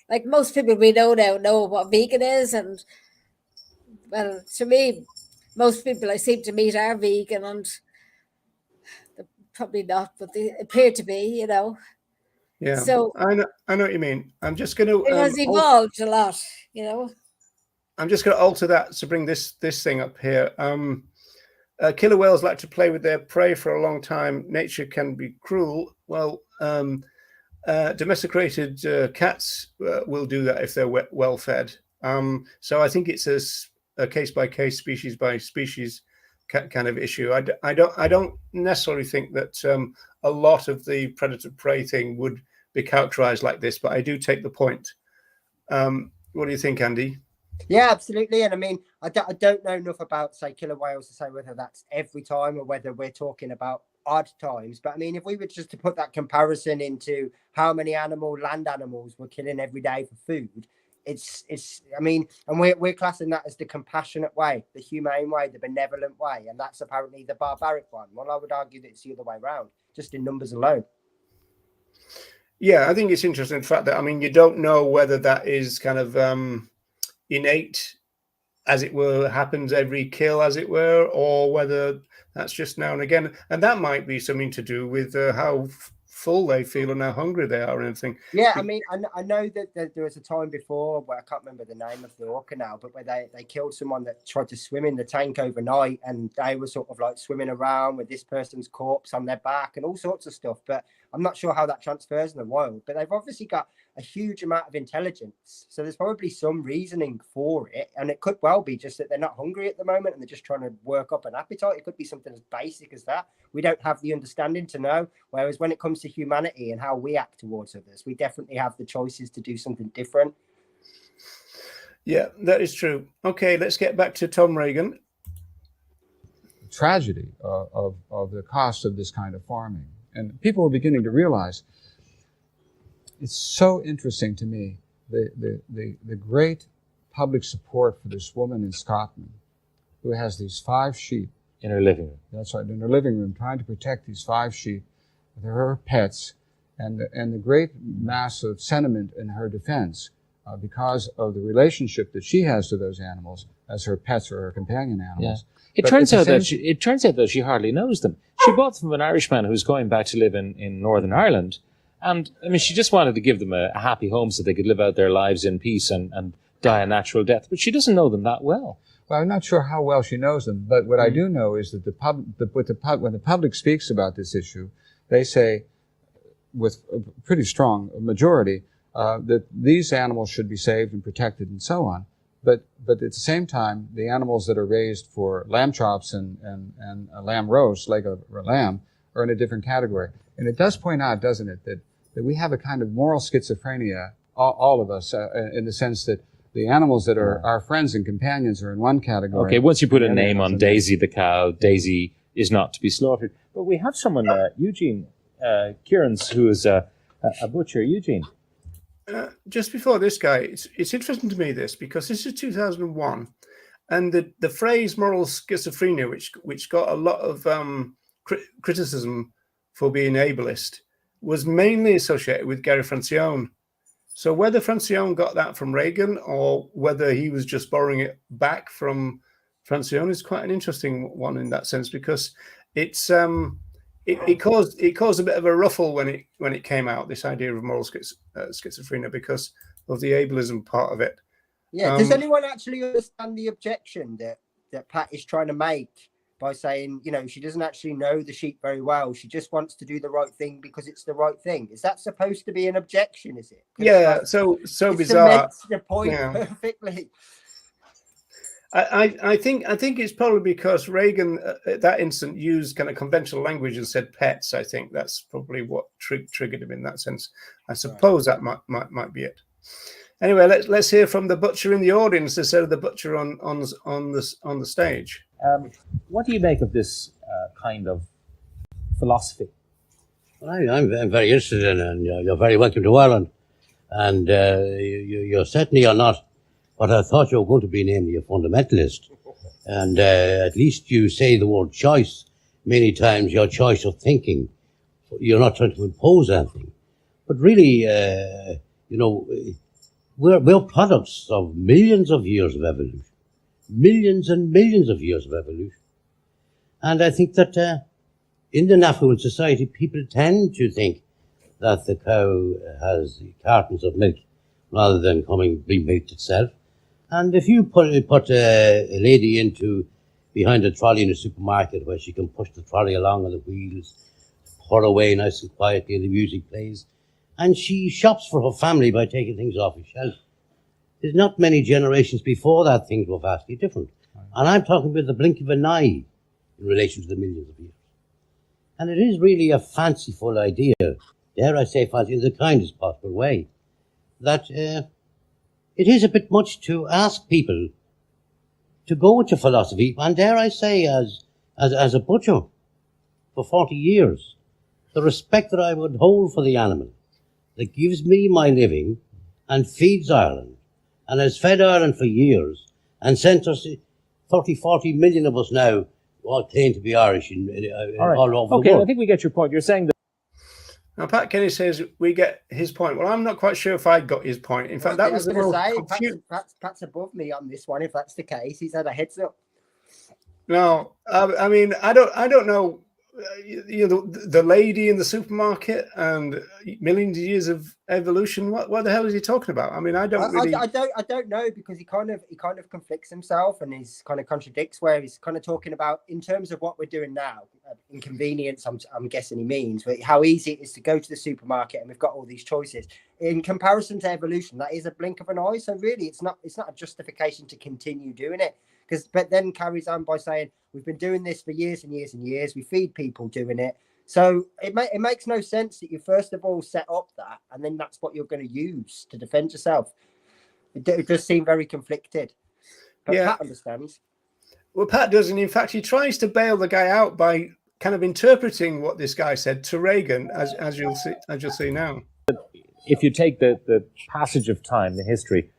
S6: Like most people we know now know what vegan is, and well, to me, most people I seem to meet are vegan, and they're probably not, but they appear to be,
S1: Yeah.
S6: So
S1: I know what you mean. I'm just going to.
S6: It has evolved a lot,
S1: I'm just going to alter that to bring this thing up here. killer whales like to play with their prey for a long time. Nature can be cruel. Well, domesticated cats will do that if they're well fed. So I think it's a case by case, species by species kind of issue. I don't necessarily think that a lot of the predator prey thing would be characterized like this, but I do take the point. What do you think, Andy?
S2: Yeah, absolutely. And I mean, I don't know enough about, say, killer whales to say whether that's every time or whether we're talking about odd times. But I mean, if we were just to put that comparison into how many land animals we're killing every day for food, it's I mean, and we're classing that as the compassionate way, the humane way, the benevolent way, and that's apparently the barbaric one. Well, I would argue that it's the other way around, just in numbers alone.
S1: Yeah, I think it's interesting the fact that, I mean, you don't know whether that is kind of innate, as it were, happens every kill, as it were, or whether that's just now and again. And that might be something to do with how full they feel and how hungry they are and everything.
S2: Yeah, I mean, I know that there was a time before where I can't remember the name of the orca now, but where they killed someone that tried to swim in the tank overnight, and they were sort of like swimming around with this person's corpse on their back and all sorts of stuff. But I'm not sure how that transfers in the wild, but they've obviously got a huge amount of intelligence. So there's probably some reasoning for it. And it could well be just that they're not hungry at the moment and they're just trying to work up an appetite. It could be something as basic as that. We don't have the understanding to know. Whereas when it comes to humanity and how we act towards others, we definitely have the choices to do something different.
S1: Yeah, that is true. Okay, let's get back to Tom Regan.
S7: Tragedy of the cost of this kind of farming. And people are beginning to realize, it's so interesting to me, the great public support for this woman in Scotland who has these 5 sheep.
S3: In her living room.
S7: That's right, in her living room, trying to protect these 5 sheep. They're her pets, and the great mass of sentiment in her defense because of the relationship that she has to those animals as her pets or her companion animals.
S3: Yeah. It turns out that she hardly knows them. She bought them from an Irishman who's going back to live in Northern Ireland. And, I mean, she just wanted to give them a happy home so they could live out their lives in peace and die a natural death. But she doesn't know them that well.
S7: Well, I'm not sure how well she knows them, but what I do know is that when the public speaks about this issue, they say, with a pretty strong majority, that these animals should be saved and protected and so on. But at the same time, the animals that are raised for lamb chops and a lamb roast, like a lamb, are in a different category. And it does point out, doesn't it, that we have a kind of moral schizophrenia, all of us, in the sense that the animals that are our friends and companions are in one category.
S3: Okay, once you put a name on Daisy the cow, Daisy is not to be slaughtered. But we have someone, Eugene Kieran's, who is a butcher. Eugene.
S1: Just before this guy, it's interesting to me this, because this is 2001, and the phrase moral schizophrenia, which got a lot of criticism for being ableist, was mainly associated with Gary Francione. So whether Francione got that from Regan or whether he was just borrowing it back from Francione is quite an interesting one in that sense, because it's it caused a bit of a ruffle when it came out, this idea of moral schizophrenia, because of the ableism part of it.
S2: Yeah. Does anyone actually understand the objection that Pat is trying to make by saying, she doesn't actually know the sheep very well. She just wants to do the right thing because it's the right thing. Is that supposed to be an objection? Is it?
S1: Yeah. So bizarre.
S2: The point perfectly.
S1: I think it's probably because Reagan at that instant used kind of conventional language and said pets. I think that's probably what triggered him in that sense. I suppose that might be it. Anyway, let's hear from the butcher in the audience instead of the butcher on the stage.
S3: What do you make of this kind of philosophy?
S8: Well, I'm very interested in it, and you're very welcome to Ireland. And you certainly are not what I thought you were going to be, namely a fundamentalist. And at least you say the word choice many times, your choice of thinking. You're not trying to impose anything. But really, we're products of millions of years of evolution. Millions and millions of years of evolution. And I think that in an affluent society, people tend to think that the cow has cartons of milk rather than being milked itself. And if you put a lady into behind the trolley in the supermarket where she can push the trolley along on the wheels, pour away nice and quietly, and the music plays. And she shops for her family by taking things off the shelf. There's not many generations before that things were vastly different. And I'm talking about the blink of an eye in relation to the millions of years. And it is really a fanciful idea, dare I say fancy in the kindest possible way, that it is a bit much to ask people to go into philosophy, and dare I say as a butcher for 40 years, the respect that I would hold for the animal that gives me my living and feeds Ireland and has fed Ireland for years and sent us 30, 40 million of us now all claim to be Irish all over the world.
S3: Okay, I think we get your point. You're saying that.
S1: Now, Pat Kenny says we get his point. Well, I'm not quite sure if I got his point. In fact, that was the most
S2: Pat's above me on this one. If that's the case, he's had a heads up.
S1: No, I mean, I don't know. You know, the lady in the supermarket and millions of years of evolution. What the hell is he talking about? I mean, I don't
S2: know, because he kind of conflicts himself and he's kind of contradicts where he's kind of talking about in terms of what we're doing now. Inconvenience, I'm guessing he means, but how easy it is to go to the supermarket and we've got all these choices. In comparison to evolution, that is a blink of an eye. So really, it's not a justification to continue doing it. But then carries on by saying we've been doing this for years and years and years. We feed people doing it. So it makes no sense that you first of all set up that and then that's what you're going to use to defend yourself. It does seem very conflicted. But yeah. Pat understands.
S1: Well, Pat doesn't. In fact, he tries to bail the guy out by kind of interpreting what this guy said to Regan, as you'll see now.
S3: If you take the passage of time, the history,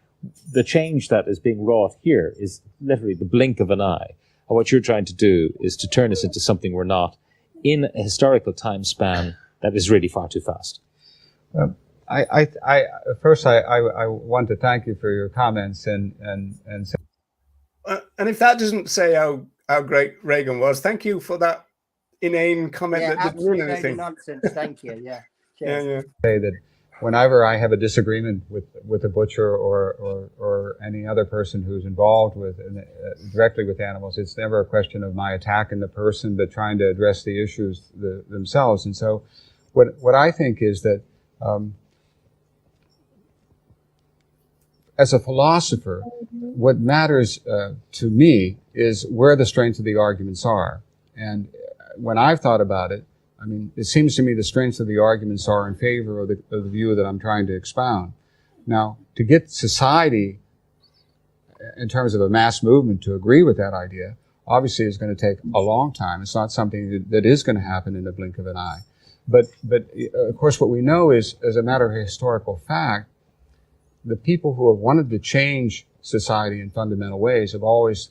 S3: the change that is being wrought here is literally the blink of an eye. And what you're trying to do is to turn us into something we're not in a historical time span that is really far too fast.
S7: First, I want to thank you for your comments and
S1: if that doesn't say how great Regan was, thank you for that inane comment that didn't mean anything.
S2: Nonsense. Thank you. Yeah.
S1: Yeah.
S7: Say that whenever I have a disagreement with a butcher or any other person who's involved with directly with animals, it's never a question of my attacking the person, but trying to address the issues themselves. And so, what I think is that as a philosopher, what matters to me is where the strengths of the arguments are. And when I've thought about it, I mean, it seems to me the strengths of the arguments are in favor of the view that I'm trying to expound. Now, to get society, in terms of a mass movement, to agree with that idea, obviously is going to take a long time. It's not something that is going to happen in the blink of an eye. But of course, what we know is, as a matter of historical fact, the people who have wanted to change society in fundamental ways have always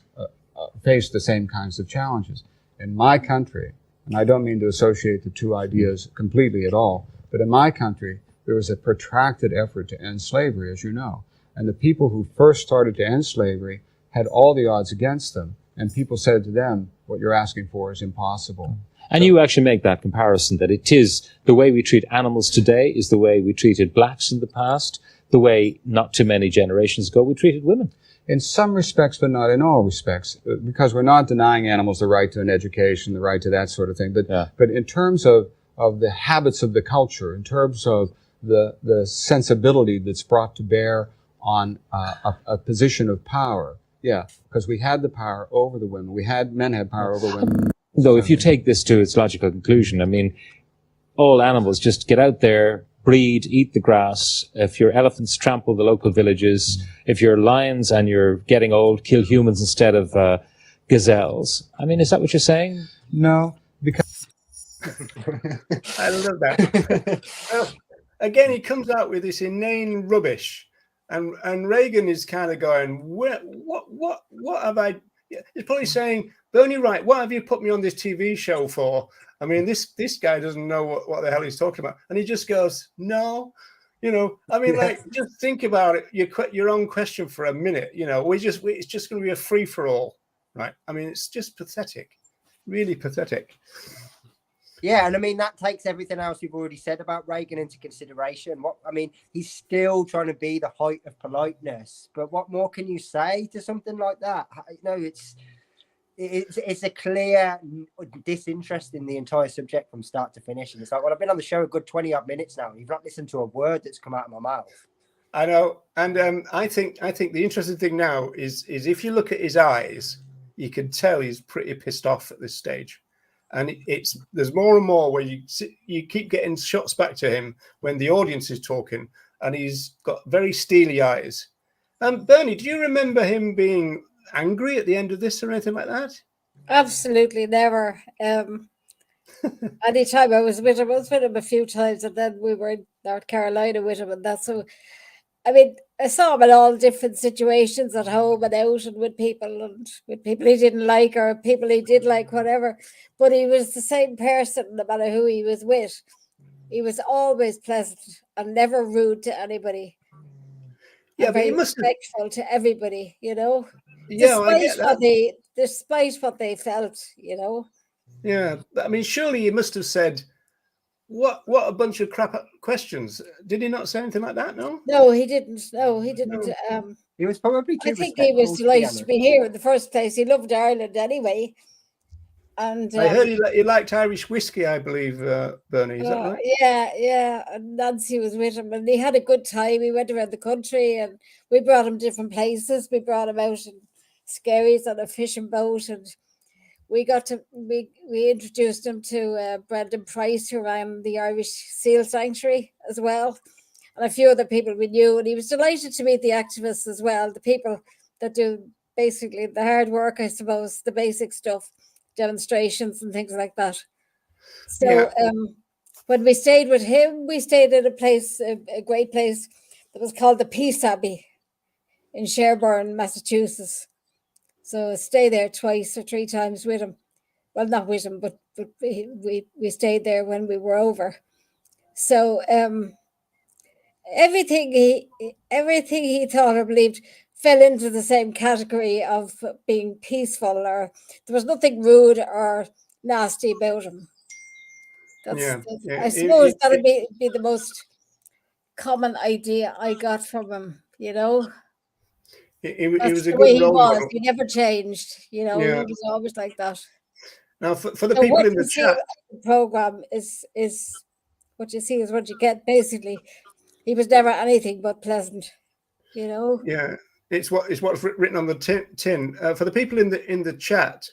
S7: faced the same kinds of challenges. In my country, and I don't mean to associate the two ideas completely at all, but in my country, there was a protracted effort to end slavery, as you know. And the people who first started to end slavery had all the odds against them, and people said to them, what you're asking for is impossible.
S3: And you actually make that comparison, that it is the way we treat animals today is the way we treated blacks in the past, the way not too many generations ago we treated women.
S7: In some respects, but not in all respects, because we're not denying animals the right to an education, the right to that sort of thing. But in terms of the habits of the culture, in terms of the sensibility that's brought to bear on a position of power, because we had the power over the women. Men had power over women.
S3: Though if you take this to its logical conclusion, I mean, all animals just get out there, breed, eat the grass. If your elephants trample the local villages, if you're lions and you're getting old, kill humans instead of gazelles. I mean, is that what you're saying?
S7: No, because
S1: I love that. Again, he comes out with this inane rubbish, and Regan is kind of going, what have I? He's probably saying, Bernie Wright, what have you put me on this TV show for? I mean, this guy doesn't know what the hell he's talking about. And he just goes, no, I mean, like, just think about it. Your own question for a minute, it's just going to be a free for all, right? I mean, it's just pathetic, really pathetic.
S2: Yeah. And I mean, that takes everything else we've already said about Regan into consideration. He's still trying to be the height of politeness, but what more can you say to something like that? it's a clear disinterest in the entire subject from start to finish. And it's like, well, I've been on the show a good 20-odd minutes now. You've not listened to a word that's come out of my mouth.
S1: I know, and I think the interesting thing now is if you look at his eyes, you can tell he's pretty pissed off at this stage, and there's more and more where you keep getting shots back to him when the audience is talking, and he's got very steely eyes. Bernie, do you remember him being angry at the end of this or anything like that?
S6: Absolutely never. Anytime I was with him a few times, and then we were in North Carolina with him, and that's so. I mean, I saw him in all different situations at home and out, and with people he didn't like or people he did like, whatever. But he was the same person no matter who he was with. He was always pleasant and never rude to anybody.
S1: Yeah,
S6: and
S1: but
S6: very
S1: he must have.
S6: respectful to everybody, you know.
S1: Yeah, I get that.
S6: Despite what they felt, you know.
S1: Yeah, I mean, surely he must have said, "What a bunch of crap questions." Did he not say anything like that? No.
S6: No, he didn't. No, he didn't.
S2: He was probably too
S6: I think he was delighted to be here in the first place. He loved Ireland anyway. And
S1: I heard he liked Irish whiskey, I believe, Bernie. Is that right?
S6: Yeah. And Nancy was with him, and he had a good time. He went around the country, and we brought him different places. We brought him out in Skerries on a fishing boat, and we introduced him to Brendan Price, who ran the Irish Seal Sanctuary as well, and a few other people we knew. And he was delighted to meet the activists as well, the people that do basically the hard work, I suppose, the basic stuff, demonstrations and things like that. So when we stayed with him, we stayed at a place, a great place that was called the Peace Abbey in Sherborne, Massachusetts. So stay there twice or three times with him. Well, not with him, but we stayed there when we were over. So everything he thought or believed fell into the same category of being peaceful, or there was nothing rude or nasty about him. I suppose that would be the most common idea I got from him, you know.
S1: He was a good role model.
S6: He never changed, you know.
S1: Yeah.
S6: He was always like that.
S1: Now, for the people in the chat,
S6: the program is what you see is what you get. Basically, he was never anything but pleasant, you know.
S1: Yeah, it's what's written on the tin. For the people in the chat,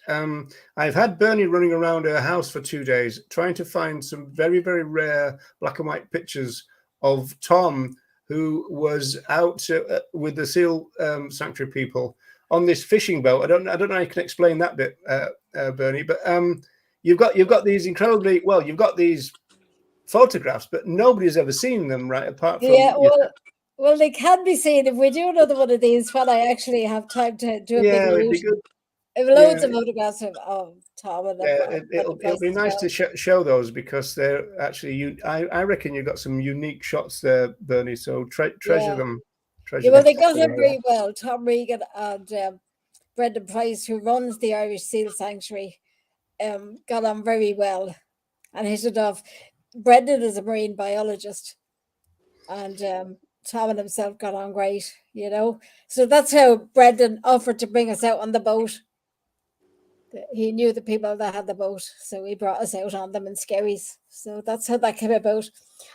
S1: I've had Bernie running around her house for 2 days trying to find some very, very rare black and white pictures of Tom, who was out with the Seal Sanctuary people on this fishing boat. I don't know how you can explain that bit, Bernie, but you've got these incredibly you've got these photographs, but nobody's ever seen them, right? Apart from
S6: well, they can be seen if we do another one of these when I actually have time to do a big
S1: it'd be good.
S6: Loads of photographs of Tom and
S1: it'll be nice to show those, because they're actually I reckon you've got some unique shots there, Bernie. So treasure them.
S6: Well, they got him very well. Tom Regan and Brendan Price, who runs the Irish Seal Sanctuary, got on very well and hit it off. Brendan is a marine biologist, and Tom and himself got on great, you know. So that's how Brendan offered to bring us out on the boat. He knew the people that had the boat, so he brought us out on them in Skerries. So that's how that came about.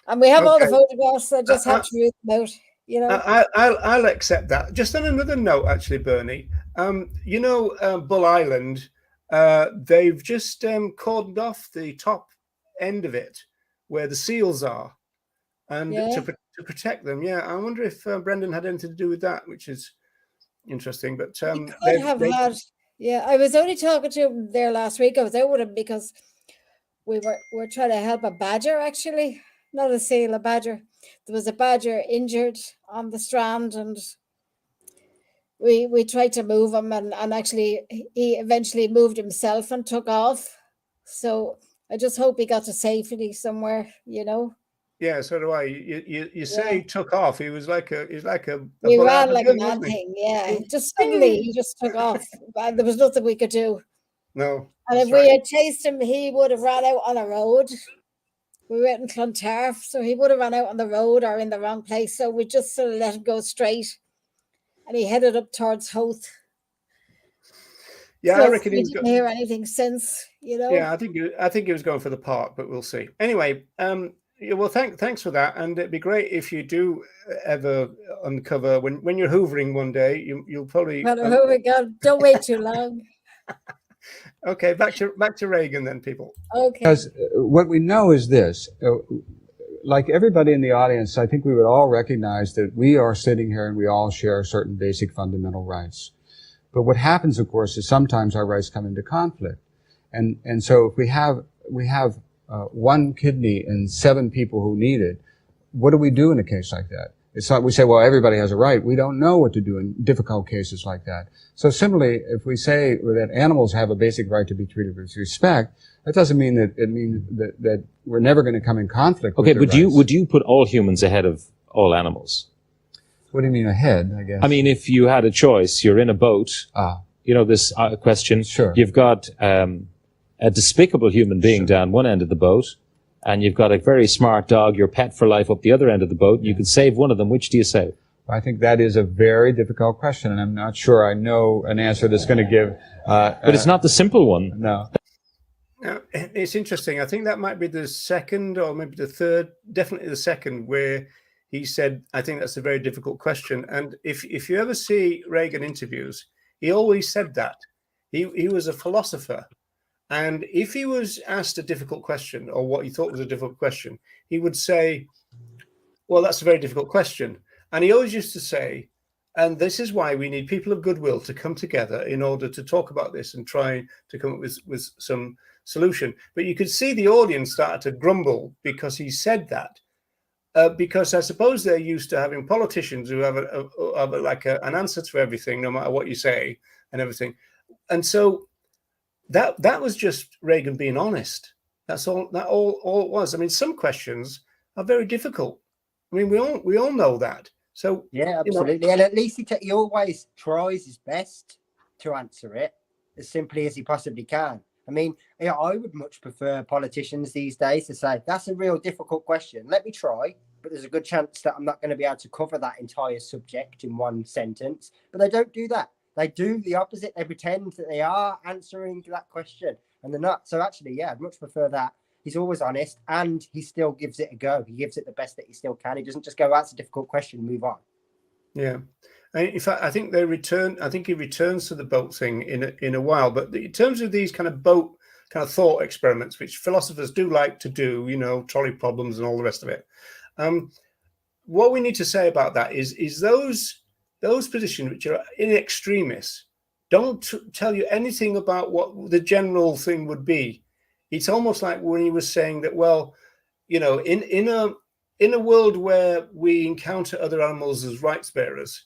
S6: And we have all the photographs. I just have to read them out, you know.
S1: I'll accept that. Just on another note, actually, Bernie, you know, Bull Island, they've just cordoned off the top end of it where the seals are, and to protect them. Yeah, I wonder if Brendan had anything to do with that, which is interesting. But
S6: I was only talking to him there last week. I was out with him because we're trying to help a badger, actually, not a seal, a badger. There was a badger injured on the strand, and we tried to move him, and actually he eventually moved himself and took off. So I just hope he got to safety somewhere, you know.
S1: Yeah, so do I. You say he took off. He was like a.
S6: He ran like a mad thing. Yeah, just suddenly he just took off. There was nothing we could do.
S1: No.
S6: And if we had chased him, he would have ran out on a road. We were in Clontarf, so he would have run out on the road or in the wrong place. So we just sort of let him go straight, and he headed up towards Howth.
S1: Yeah,
S6: So
S1: I reckon
S6: we
S1: he was.
S6: didn't hear anything since, you know.
S1: Yeah, I think he was going for the park, but we'll see. Anyway, yeah, well, thanks for that, and it'd be great if you do ever uncover when you're hoovering one day. You'll probably.
S6: Well, here we go. Don't wait too long.
S1: Okay, back to Regan then, people.
S6: Okay.
S7: Because what we know is this, like everybody in the audience, I think we would all recognize that we are sitting here and we all share certain basic fundamental rights. But what happens, of course, is sometimes our rights come into conflict. And so if we have one kidney and 7 people who need it, what do we do in a case like that? It's not we say, well, everybody has a right. We don't know what to do in difficult cases like that. So similarly, if we say that animals have a basic right to be treated with respect, that doesn't mean that it means that we're never going to come in conflict with their rights.
S3: Would you put all humans ahead of all animals?
S7: What do you mean ahead, I guess?
S3: I mean, if you had a choice, you're in a boat, you know, this question,
S7: Sure.
S3: You've got a despicable human being down one end of the boat, and you've got a very smart dog, your pet for life, up the other end of the boat. You could save one of them. Which do you save?
S7: I think that is a very difficult question, and I'm not sure I know an answer that's going to give.
S3: But it's not the simple one.
S7: No.
S1: Now, it's interesting. I think that might be the second or maybe the third, definitely the second, where he said, I think that's a very difficult question. And if you ever see Reagan interviews, he always said that. He was a philosopher. And if he was asked a difficult question or what he thought was a difficult question, he would say, well, that's a very difficult question. And he always used to say, and this is why we need people of goodwill to come together in order to talk about this and try to come up with some solution. But you could see the audience started to grumble because he said that. Because I suppose they're used to having politicians who have an answer to everything, no matter what you say and everything. And so that was just Reagan being honest. That's all. That all it was. I mean, some questions are very difficult. I mean, we all know that. So
S2: yeah, absolutely. And at least he always tries his best to answer it as simply as he possibly can. I mean, yeah, I would much prefer politicians these days to say, that's a real difficult question. Let me try, but there's a good chance that I'm not going to be able to cover that entire subject in one sentence. But they don't do that. They do the opposite. They pretend that they are answering that question and they're not. So actually, yeah, I'd much prefer that. He's always honest and he still gives it a go. He gives it the best that he still can. He doesn't just go, that's a difficult question, move on.
S1: Yeah. In fact, I think he returns to the boat thing in a while. But in terms of these kind of boat kind of thought experiments, which philosophers do like to do, you know, trolley problems and all the rest of it. What we need to say about that is those positions which are in extremis don't tell you anything about what the general thing would be. It's almost like when he was saying that, well, you know, in a world where we encounter other animals as rights bearers,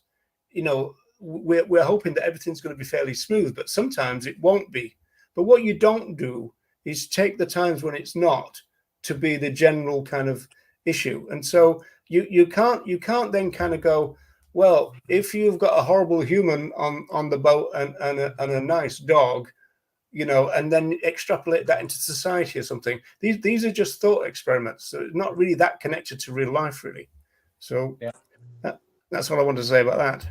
S1: you know, we're hoping that everything's going to be fairly smooth, but sometimes it won't be. But what you don't do is take the times when it's not to be the general kind of issue. And so you can't then kind of go, well, if you've got a horrible human on the boat and a nice dog, you know, and then extrapolate that into society or something. These are just thought experiments. So not really that connected to real life, really. So yeah, that's what I want to say about that.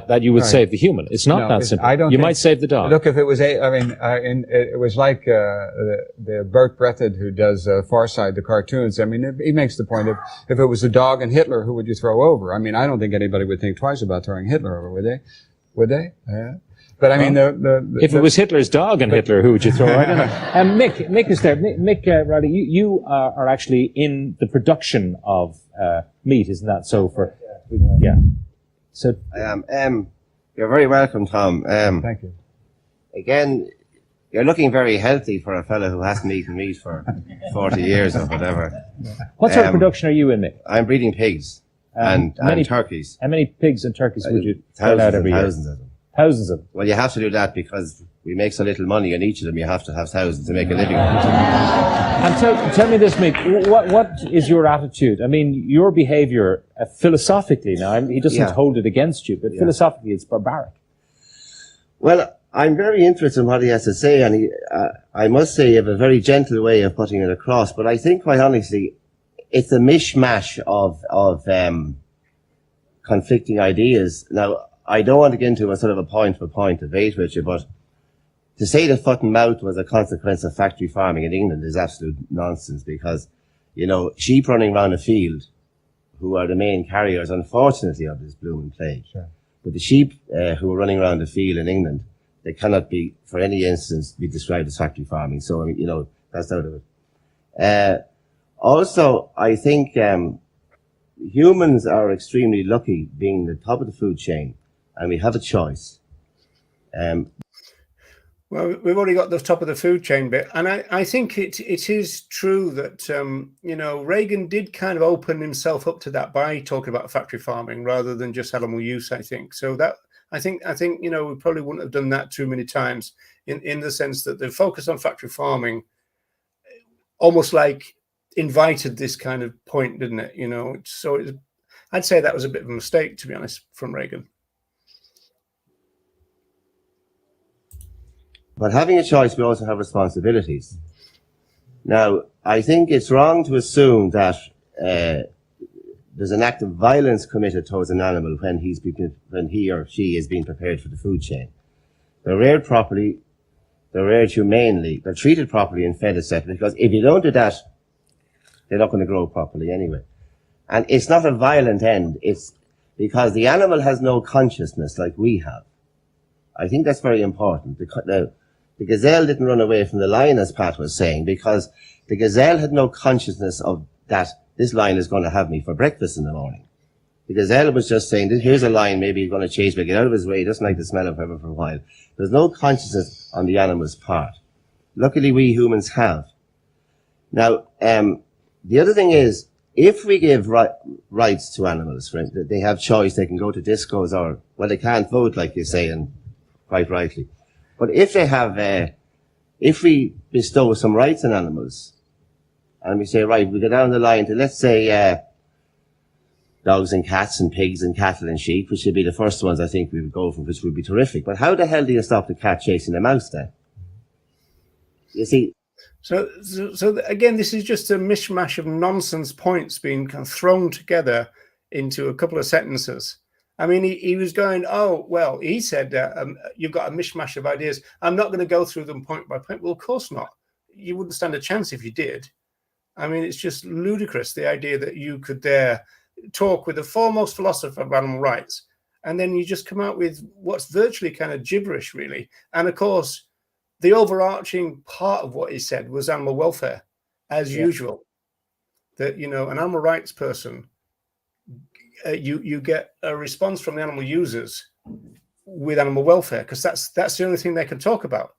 S3: That you would save the human. It's not that simple. You might save the dog.
S7: Look, if it was it was like the Bert Breathed who does Far Side, the cartoons. I mean, he makes the point of if it was a dog and Hitler, who would you throw over? I mean, I don't think anybody would think twice about throwing Hitler over, would they? Would they? Yeah. But I mean,
S3: if it was Hitler's dog and Hitler, who would you throw? I don't know. Mick is there. Mick Riley, you are actually in the production of meat, isn't that so? Yeah. So
S9: I am. You're very welcome, Tom.
S7: Thank you.
S9: Again, you're looking very healthy for a fellow who hasn't eaten meat for 40 years or whatever.
S3: What sort of production are you in, Mick?
S9: I'm breeding pigs and turkeys.
S3: How many pigs and turkeys would you turn out every year?
S9: Thousands of them.
S3: Thousands of them.
S9: Well, you have to do that because we make so little money on each of them. You have to have thousands to make a living on each of them.
S3: And tell me this, Mick. What is your attitude? I mean, your behaviour philosophically. Now, he doesn't hold it against you, but philosophically, it's barbaric.
S9: Well, I'm very interested in what he has to say, and I must say, you have a very gentle way of putting it across. But I think, quite honestly, it's a mishmash of conflicting ideas. Now, I don't want to get into a sort of a point-for-point debate with you, but to say that foot and mouth was a consequence of factory farming in England is absolute nonsense, because, you know, sheep running around a field, who are the main carriers, unfortunately, of this blooming plague.
S7: Sure.
S9: But the sheep who are running around the field in England, they cannot be, for any instance, be described as factory farming. So, I mean, you know, that's out of it. Also, I think humans are extremely lucky being the top of the food chain, and we have a choice.
S1: Well, we've already got the top of the food chain bit, and I think it is true that you know, Regan did kind of open himself up to that by talking about factory farming rather than just animal use. I think so. That I think you know, we probably wouldn't have done that too many times, in the sense that the focus on factory farming almost like invited this kind of point, didn't it? You know, so I'd say that was a bit of a mistake, to be honest, from Regan.
S9: But having a choice, we also have responsibilities. Now, I think it's wrong to assume that there's an act of violence committed towards an animal when he or she is being prepared for the food chain. They're reared properly, they're reared humanely, they're treated properly and fed, etc. Because if you don't do that, they're not going to grow properly anyway. And it's not a violent end. It's because the animal has no consciousness like we have. I think that's very important. The gazelle didn't run away from the lion, as Pat was saying, because the gazelle had no consciousness of that this lion is going to have me for breakfast in the morning. The gazelle was just saying, here's a lion, maybe he's going to chase me, get out of his way, he doesn't like the smell of pepper for a while. There's no consciousness on the animal's part. Luckily, we humans have. Now, the other thing is, if we give rights to animals, for instance, they have choice, they can go to discos, or, well, they can't vote, like you say, and quite rightly. But if they have, if we bestow some rights on animals, and we say, right, we go down the line to, let's say, dogs and cats and pigs and cattle and sheep, which would be the first ones I think we would go for, which would be terrific. But how the hell do you stop the cat chasing the mouse then? You see?
S1: So again, this is just a mishmash of nonsense points being kind of thrown together into a couple of sentences. I mean, he was going, oh, well, he said, you've got a mishmash of ideas. I'm not going to go through them point by point. Well, of course not. You wouldn't stand a chance if you did. I mean, it's just ludicrous, the idea that you could talk with the foremost philosopher of animal rights, and then you just come out with what's virtually kind of gibberish, really. And, of course, the overarching part of what he said was animal welfare, as usual. That, you know, an animal rights person, you get a response from the animal users with animal welfare, because that's the only thing they can talk about.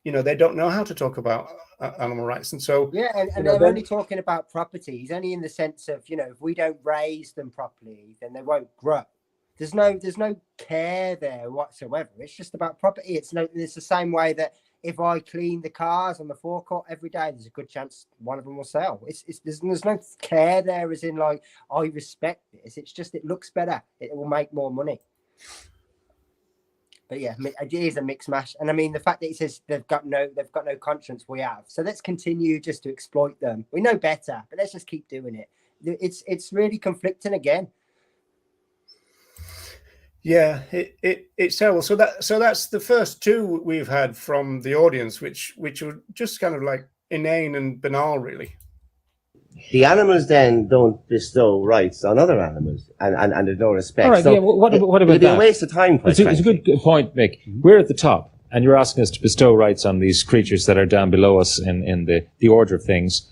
S1: You know, they don't know how to talk about animal rights, and so
S2: and they're only talking about properties, only in the sense of, you know, if we don't raise them properly, then they won't grow. There's no care there whatsoever. It's just about property. It's the same way that if I clean the cars on the forecourt every day, there's a good chance one of them will sell. There's no care there, as in like, I respect this. It's just, it looks better. It will make more money. But yeah, it is a mixed mash. And I mean, the fact that it says they've got no conscience, we have. So let's continue just to exploit them. We know better, but let's just keep doing it. It's really conflicting again.
S1: Yeah, it's terrible. So that's the first two we've had from the audience, which were just kind of like inane and banal, really.
S9: The animals then don't bestow rights on other animals, and there's no respect.
S3: All right, so yeah. What about
S9: that? It'd be a waste of time.
S3: It's a good point, Mick. We're at the top, and you're asking us to bestow rights on these creatures that are down below us in the order of things.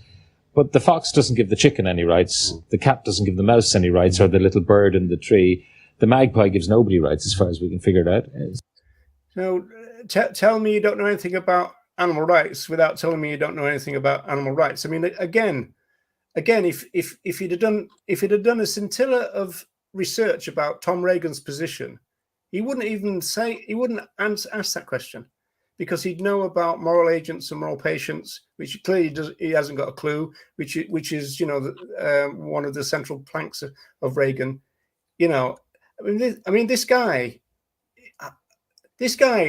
S3: But the fox doesn't give the chicken any rights. The cat doesn't give the mouse any rights, or the little bird in the tree. The magpie gives nobody rights, as far as we can figure it out. So,
S1: tell me you don't know anything about animal rights without telling me you don't know anything about animal rights. I mean, again, if he'd have done a scintilla of research about Tom Regan's position, he wouldn't ask that question, because he'd know about moral agents and moral patients, which clearly he hasn't got a clue. Which is, you know, one of the central planks of Regan. You know. I mean, this guy,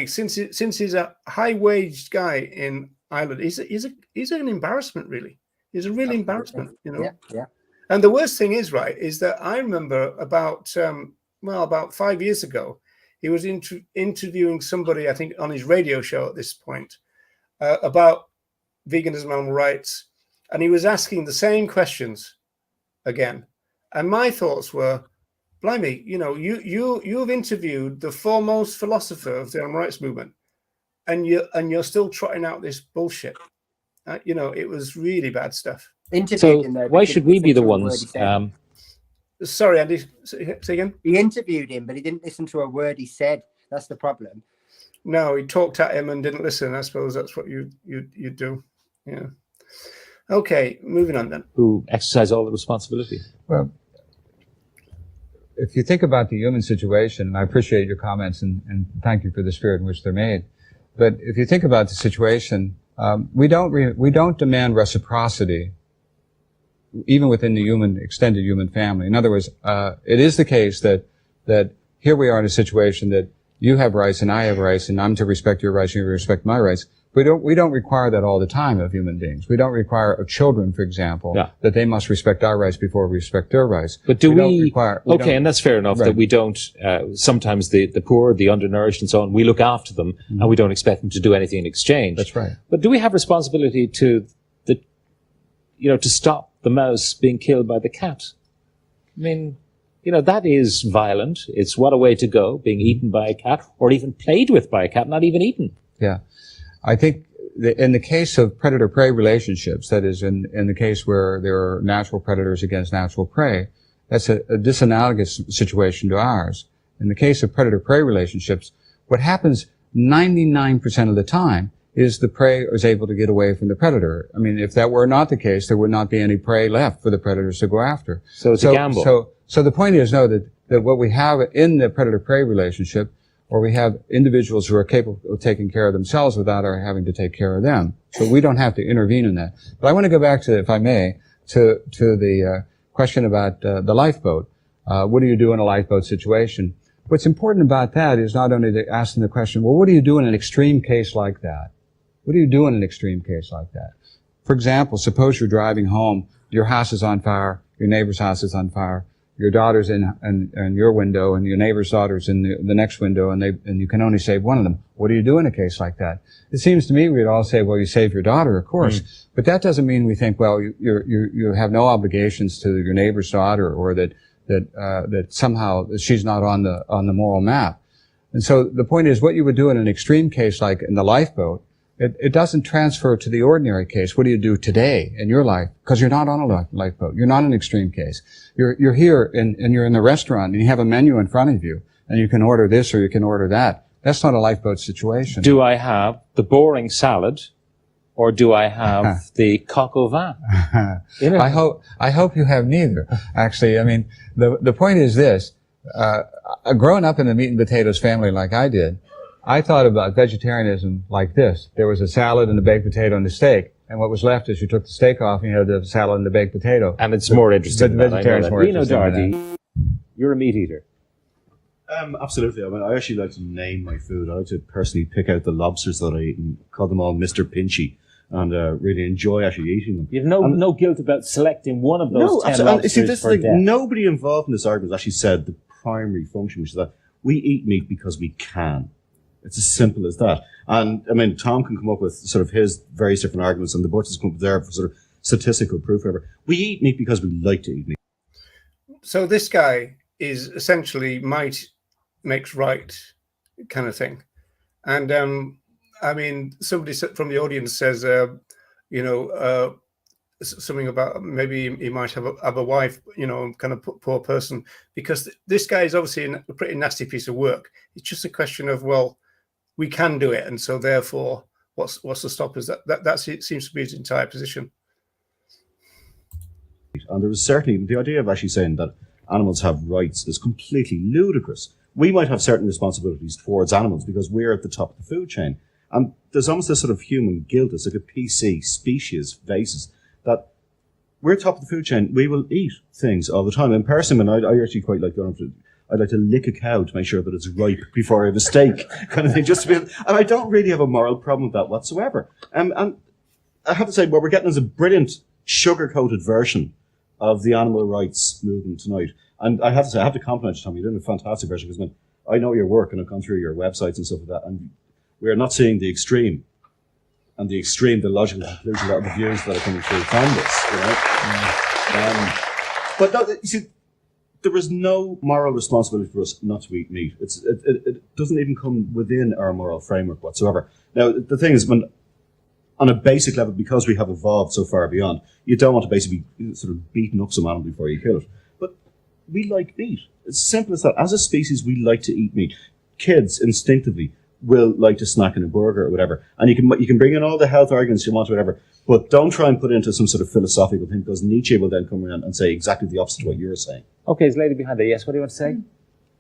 S1: since he's a high-waged guy in Ireland, he's an embarrassment, really. He's a real embarrassment, you know.
S2: Yeah.
S1: And the worst thing is, right, is that I remember about 5 years ago, he was interviewing somebody, I think, on his radio show at this point about veganism and animal rights, and he was asking the same questions again. And my thoughts were, blimey, you know, you've interviewed the foremost philosopher of the animal rights movement, and you're still trotting out this bullshit. You know, it was really bad stuff.
S3: So why should we be the ones?
S1: Sorry, Andy, say again?
S2: He interviewed him, but he didn't listen to a word he said. That's the problem.
S1: No, he talked at him and didn't listen. I suppose that's what you do. Yeah. Okay, moving on then.
S3: Who exercise all the responsibility?
S7: Well, if you think about the human situation, and I appreciate your comments and thank you for the spirit in which they're made, but if you think about the situation, we don't demand reciprocity even within the extended human family. In other words, it is the case that here we are in a situation that you have rights and I have rights, and I'm to respect your rights and you respect my rights. We don't require that all the time of human beings. We don't require of children, for example, that they must respect our rights before we respect their rights.
S3: But and that's fair enough, that we don't, sometimes the poor, the undernourished and so on, we look after them and we don't expect them to do anything in exchange.
S7: That's right.
S3: But do we have responsibility to stop the mouse being killed by the cat? I mean, you know, that is violent. It's what a way to go, being eaten by a cat, or even played with by a cat, not even eaten.
S7: Yeah. I think in the case of predator-prey relationships, that is, in the case where there are natural predators against natural prey, that's a disanalogous situation to ours. In the case of predator-prey relationships, what happens 99% of the time is the prey is able to get away from the predator. I mean, if that were not the case, there would not be any prey left for the predators to go after.
S3: So it's a gamble.
S7: So the point is, that what we have in the predator-prey relationship, or we have individuals who are capable of taking care of themselves without our having to take care of them. So we don't have to intervene in that. But I want to go back to, if I may, to the question about the lifeboat. What do you do in a lifeboat situation? What's important about that is not only asking the question, well, what do you do in an extreme case like that? What do you do in an extreme case like that? For example, suppose you're driving home, your house is on fire, your neighbor's house is on fire, your daughter's in your window and your neighbor's daughter's in the next window, and you can only save one of them. What do you do in a case like that? It seems to me we'd all say, well, you save your daughter, of course. But that doesn't mean we think, well, you have no obligations to your neighbor's daughter, or that somehow she's not on the moral map. And so the point is, what you would do in an extreme case like in the lifeboat, it doesn't transfer to the ordinary case. What do you do today in your life? Because you're not on a lifeboat. You're not an extreme case. You're here and you're in the restaurant and you have a menu in front of you and you can order this or you can order that. That's not a lifeboat situation.
S3: Do I have the boring salad, or do I have the coq au vin?
S7: I hope you have neither. Actually, I mean, the point is this. Growing up in the meat and potatoes family like I did, I thought about vegetarianism like this. There was a salad and a baked potato and a steak. And what was left is you took the steak off and you had the salad and the baked potato.
S3: And it's more interesting.
S7: But the vegetarian's more interesting.
S3: Darty, you're a meat eater.
S10: Absolutely. I mean, I actually like to name my food. I like to personally pick out the lobsters that I eat and call them all Mr. Pinchy, and really enjoy actually eating them.
S3: You have no guilt about selecting one of those 10 lobsters.
S10: See, this
S3: for
S10: is like,
S3: death.
S10: nobody involved in this argument has actually said the primary function, which is that we eat meat because we can. It's as simple as that. And I mean, Tom can come up with sort of his various different arguments, and the butchers come up there for sort of statistical proof, whatever. We eat meat because we like to eat meat.
S1: So this guy is essentially might makes right kind of thing. And I mean, somebody from the audience says, something about maybe he might have a wife, kind of poor person, because this guy is obviously a pretty nasty piece of work. It's just a question of, well, we can do it, and so therefore, what's the stop? Is that seems to be his entire position.
S10: And there was certainly the idea of actually saying that animals have rights is completely ludicrous. We might have certain responsibilities towards animals because we're at the top of the food chain, and there's almost this sort of human guilt. It's like a PC species basis that we're top of the food chain. We will eat things all the time. And personally, I actually quite like going up to. I'd like to lick a cow to make sure that it's ripe before I have a steak, kind of thing. And I don't really have a moral problem with that whatsoever. And I have to say, what we're getting is a brilliant sugar-coated version of the animal rights movement tonight. And I have to say, I have to compliment you, Tom. You're doing a fantastic version, because I know your work and I've gone through your websites and stuff like that, and we're not seeing the extreme, and the logical conclusion that the views that are coming through from this, but no, you see, there is no moral responsibility for us not to eat meat. It doesn't even come within our moral framework whatsoever. Now, the thing is, on a basic level, because we have evolved so far beyond, you don't want to basically sort of beaten up some animal before you kill it. But we like meat. It's simple as that. As a species, we like to eat meat. Kids instinctively will like to snack on a burger or whatever. And you can bring in all the health arguments you want, whatever, but don't try and put it into some sort of philosophical thing, because Nietzsche will then come around and say exactly the opposite of what you're saying.
S3: Okay, there's a lady behind there. Yes, what do you want to say?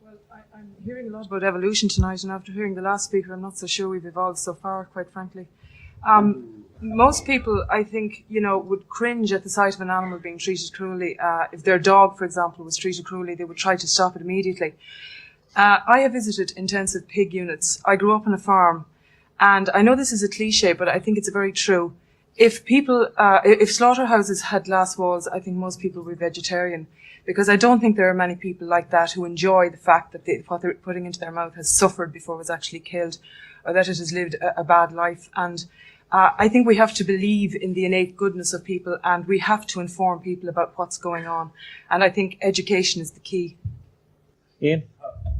S4: Well, I'm hearing a lot about evolution tonight, and after hearing the last speaker, I'm not so sure we've evolved so far, quite frankly. Most people, I think, would cringe at the sight of an animal being treated cruelly. If their dog, for example, was treated cruelly, they would try to stop it immediately. I have visited intensive pig units. I grew up on a farm, and I know this is a cliche, but I think it's very true. If slaughterhouses had glass walls, I think most people would be vegetarian, because I don't think there are many people like that who enjoy the fact that what they're putting into their mouth has suffered before it was actually killed, or that it has lived a bad life. And I think we have to believe in the innate goodness of people, and we have to inform people about what's going on. And I think education is the key.
S3: Ian?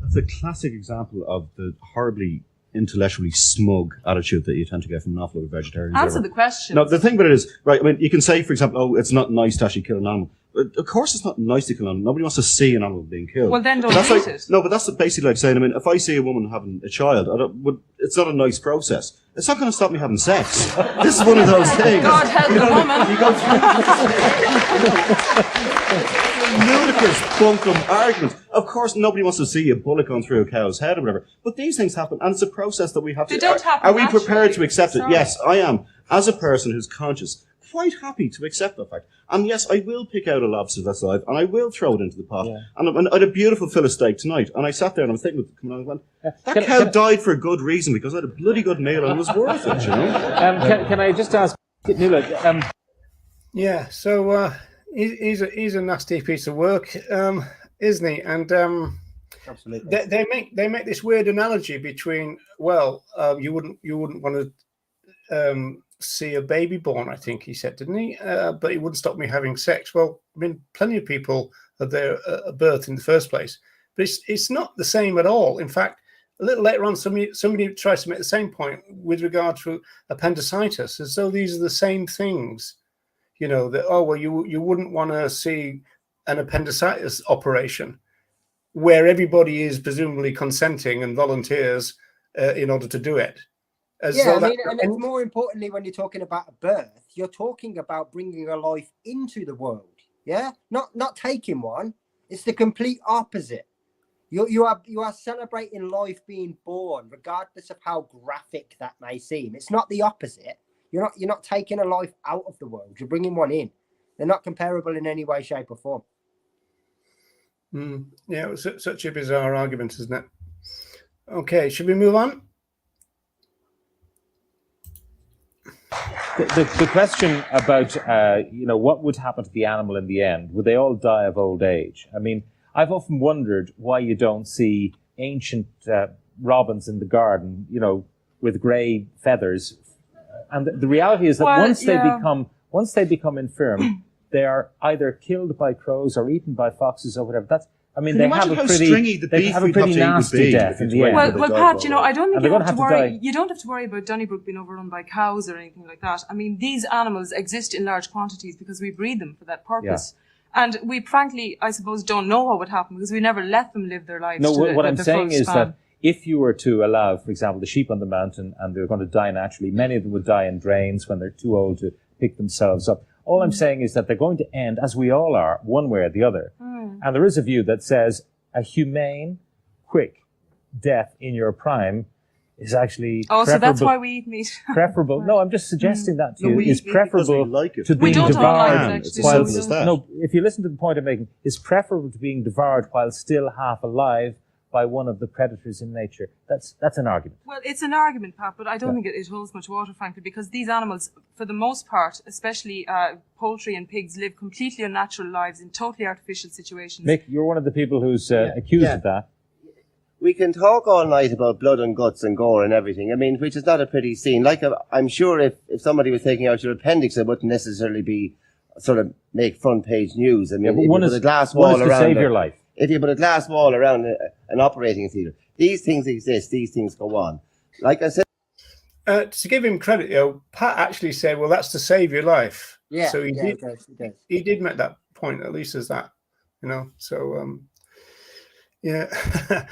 S10: That's a classic example of the horribly intellectually smug attitude that you tend to get from an awful lot of vegetarians.
S4: Answer the question.
S10: No, the thing about it is, right, I mean, you can say, for example, oh, it's not nice to actually kill an animal. Of course it's not nice to kill an animal. Nobody wants to see an animal being killed.
S4: Well, then don't eat it.
S10: No, but that's basically like saying, I mean, if I see a woman having a child, it's not a nice process. It's not going to stop me having sex. This is one of those things.
S4: God help the woman.
S10: You go through ludicrous bunkum arguments. Of course, nobody wants to see a bullet going through a cow's head or whatever. But these things happen, and it's a process that we have to...
S4: They don't happen
S10: Are we prepared to
S4: naturally.
S10: accept it?
S4: Sorry.
S10: Yes, I am. As a person who's conscious, quite happy to accept that fact. And yes, I will pick out a lobster that's alive, and I will throw it into the pot. Yeah. And I had a beautiful fillet steak tonight, and I sat there and I was thinking, coming on, and went, that cow died for a good reason, because I had a bloody good meal and it was worth it, you know?
S3: Can I just ask, Nuala,
S1: yeah, so he's a nasty piece of work, isn't he? And
S2: absolutely,
S1: they make this weird analogy between, you wouldn't want to see a baby born, I think he said, didn't he? But it wouldn't stop me having sex. Well, I mean, plenty of people are there at birth in the first place, but it's not the same at all. In fact, a little later on, somebody tries to make the same point with regard to appendicitis, as though these are the same things. You know, that, you wouldn't want to see an appendicitis operation where everybody is presumably consenting and volunteers in order to do it.
S2: And it's more importantly, when you're talking about a birth, you're talking about bringing a life into the world. Yeah, not taking one. It's the complete opposite. You are celebrating life being born, regardless of how graphic that may seem. It's not the opposite. You're not taking a life out of the world. You're bringing one in. They're not comparable in any way, shape, or form.
S1: Yeah, it was such a bizarre argument, isn't it? Okay, should we move on?
S3: The question about what would happen to the animal in the end? Would they all die of old age? I mean, I've often wondered why you don't see ancient robins in the garden, with grey feathers. And the reality is that once they become infirm, they are either killed by crows or eaten by foxes or whatever. They have a pretty nasty death in the end.
S4: Well, Pat, I don't think you have to worry. You don't have to worry about Donnybrook being overrun by cows or anything like that. I mean, these animals exist in large quantities because we breed them for that purpose. Yeah. And we, frankly, I suppose, don't know what would happen because we never let them live their lives.
S3: No, what I'm saying is that if you were to allow, for example, the sheep on the mountain and they're going to die naturally, many of them would die in drains when they're too old to pick themselves up. All I'm saying is that they're going to end, as we all are, one way or the other. And there is a view that says a humane, quick death in your prime is actually preferable.
S4: So that's why we eat meat.
S3: Preferable. No, I'm just suggesting that to you is preferable to
S4: being
S3: devoured. No, if you listen to the point I'm making, is preferable to being devoured while still half alive by one of the predators in nature. That's an argument.
S4: Well, it's an argument, Pat, but I don't think it holds much water, frankly, because these animals, for the most part, especially poultry and pigs, live completely unnatural lives in totally artificial situations.
S3: Mick, you're one of the people who's accused of that.
S9: we can talk all night about blood and guts and gore and everything. I mean, which is not a pretty scene. Like, I'm sure if somebody was taking out your appendix, it wouldn't necessarily be sort of make front page news. I mean, if you put a glass wall around,
S3: save your life.
S9: If you put a glass wall around an operating theatre, these things exist. These things go on. Like I said,
S1: to give him credit, Pat actually said, "Well, that's to save your life."
S2: Yeah.
S1: So he did.
S2: It does.
S1: He did make that point, at least as that, So yeah.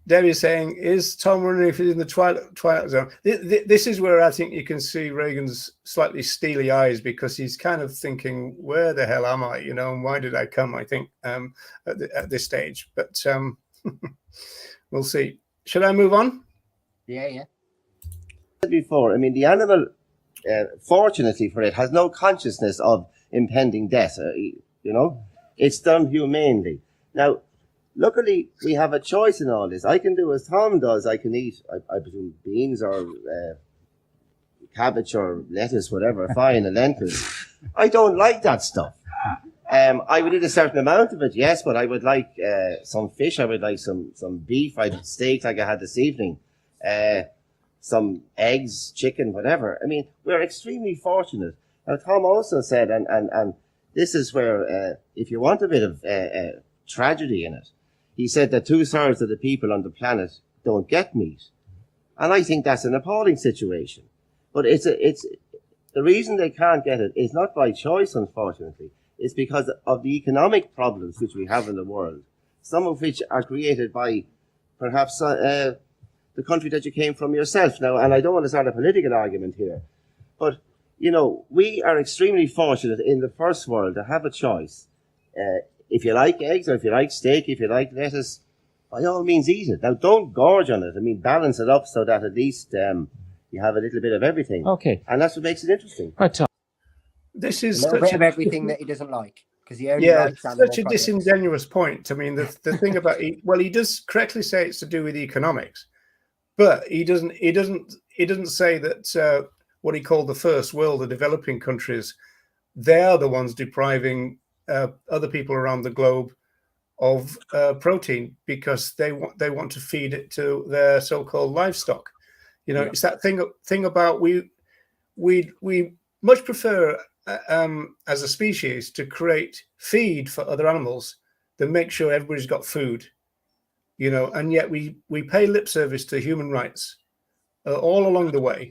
S1: Debbie's saying, is Tom wondering if he's in the twilight zone? This is where I think you can see Regan's slightly steely eyes, because he's kind of thinking, where the hell am I? And why did I come? I think at this stage, but we'll see. Should I move on?
S2: Yeah.
S9: Before, I mean, the animal, fortunately for it, has no consciousness of impending death. It's done humanely. Now, luckily, we have a choice in all this. I can do as Tom does. I can eat, I presume, beans or cabbage or lettuce, whatever, fine, and lentils. I don't like that stuff. I would eat a certain amount of it, yes, but I would like some fish. I would like some beef. I'd steak like I had this evening. Some eggs, chicken, whatever. I mean, we're extremely fortunate. Now, Tom also said, and this is where, if you want a bit of tragedy in it, he said that 2/3 of the people on the planet don't get meat. And I think that's an appalling situation. But it's the reason they can't get it is not by choice, unfortunately. It's because of the economic problems which we have in the world, some of which are created by perhaps the country that you came from yourself. Now, and I don't want to start a political argument here, but, we are extremely fortunate in the first world to have a choice. If you like eggs, or if you like steak, if you like lettuce, by all means eat it. Now, don't gorge on it. I mean, balance it up so that at least you have a little bit of everything.
S3: Okay.
S9: And that's what makes it interesting.
S3: Right, Tom.
S1: This is
S2: a little bit of everything that he doesn't like, because he only likes
S1: such
S2: animal
S1: a
S2: products.
S1: disingenuous point. I mean, the thing about he does correctly say it's to do with economics, but he doesn't say that what he called the first world, the developing countries, they're the ones depriving other people around the globe of protein because they want to feed it to their so-called livestock. It's that thing about we much prefer as a species to create feed for other animals than make sure everybody's got food. And yet we pay lip service to human rights all along the way,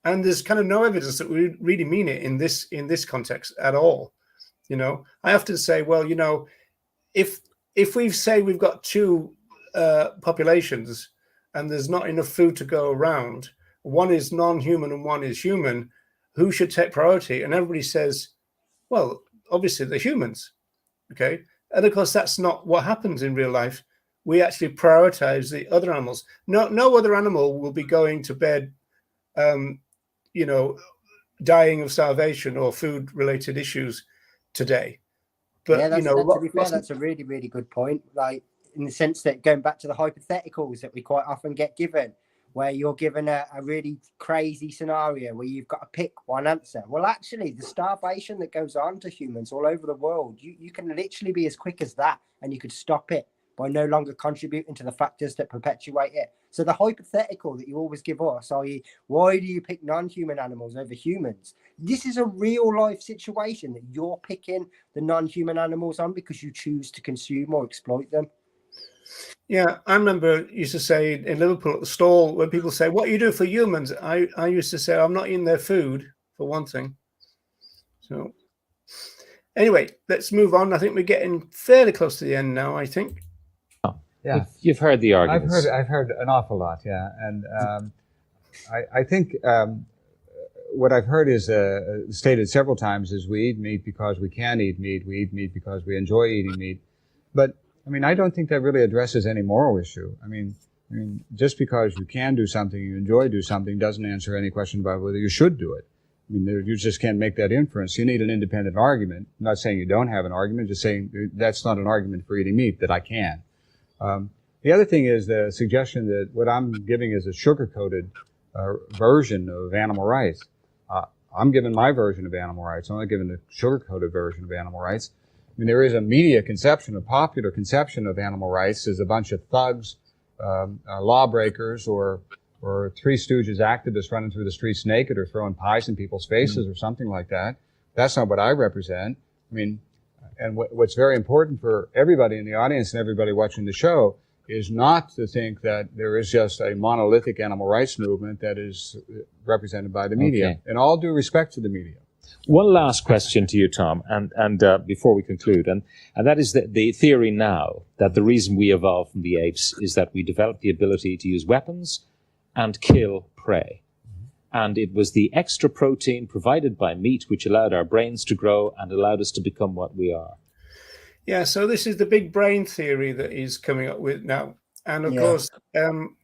S1: and there's kind of no evidence that we really mean it in this context at all. I often say, well, if we say we've got two populations and there's not enough food to go around, one is non-human and one is human, who should take priority? And everybody says, well, obviously the humans. Okay. And of course, that's not what happens in real life. We actually prioritize the other animals. No other animal will be going to bed, dying of starvation or food-related issues today. But
S2: to be fair, that's a really, really good point. Like, in the sense that, going back to the hypotheticals that we quite often get given, where you're given a really crazy scenario where you've got to pick one answer. Well, actually, the starvation that goes on to humans all over the world, you can literally be as quick as that, and you could stop it by no longer contributing to the factors that perpetuate it. So the hypothetical that you always give us, i.e., why do you pick non-human animals over humans? This is a real life situation that you're picking the non-human animals on because you choose to consume or exploit them.
S1: Yeah, I remember used to say in Liverpool at the stall, when people say, what do you do for humans? I used to say, I'm not in their food, for one thing. So anyway, let's move on. I think we're getting fairly close to the end now, I think.
S7: Yeah,
S3: you've heard the arguments.
S7: I've heard an awful lot. Yeah, and I think what I've heard is stated several times is we eat meat because we can eat meat. We eat meat because we enjoy eating meat. But I mean, I don't think that really addresses any moral issue. I mean, just because you can do something, you enjoy do something, doesn't answer any question about whether you should do it. I mean, you just can't make that inference. You need an independent argument. I'm not saying you don't have an argument, just saying that's not an argument for eating meat, that I can. The other thing is the suggestion that what I'm giving is a sugar-coated version of animal rights. I'm giving my version of animal rights. I'm not giving the sugar-coated version of animal rights. I mean, there is a media conception, a popular conception of animal rights as a bunch of thugs, lawbreakers, or Three Stooges activists running through the streets naked or throwing pies in people's faces or something like that. That's not what I represent. I mean, and what's very important for everybody in the audience and everybody watching the show is not to think that there is just a monolithic animal rights movement that is represented by the media.
S3: Okay.
S7: In all due respect to the media.
S3: One last question to you, Tom, and before we conclude, and that is the theory now that the reason we evolved from the apes is that we developed the ability to use weapons and kill prey. And it was the extra protein provided by meat which allowed our brains to grow and allowed us to become what we are.
S1: Yeah, so this is the big brain theory that he's coming up with now. And of course,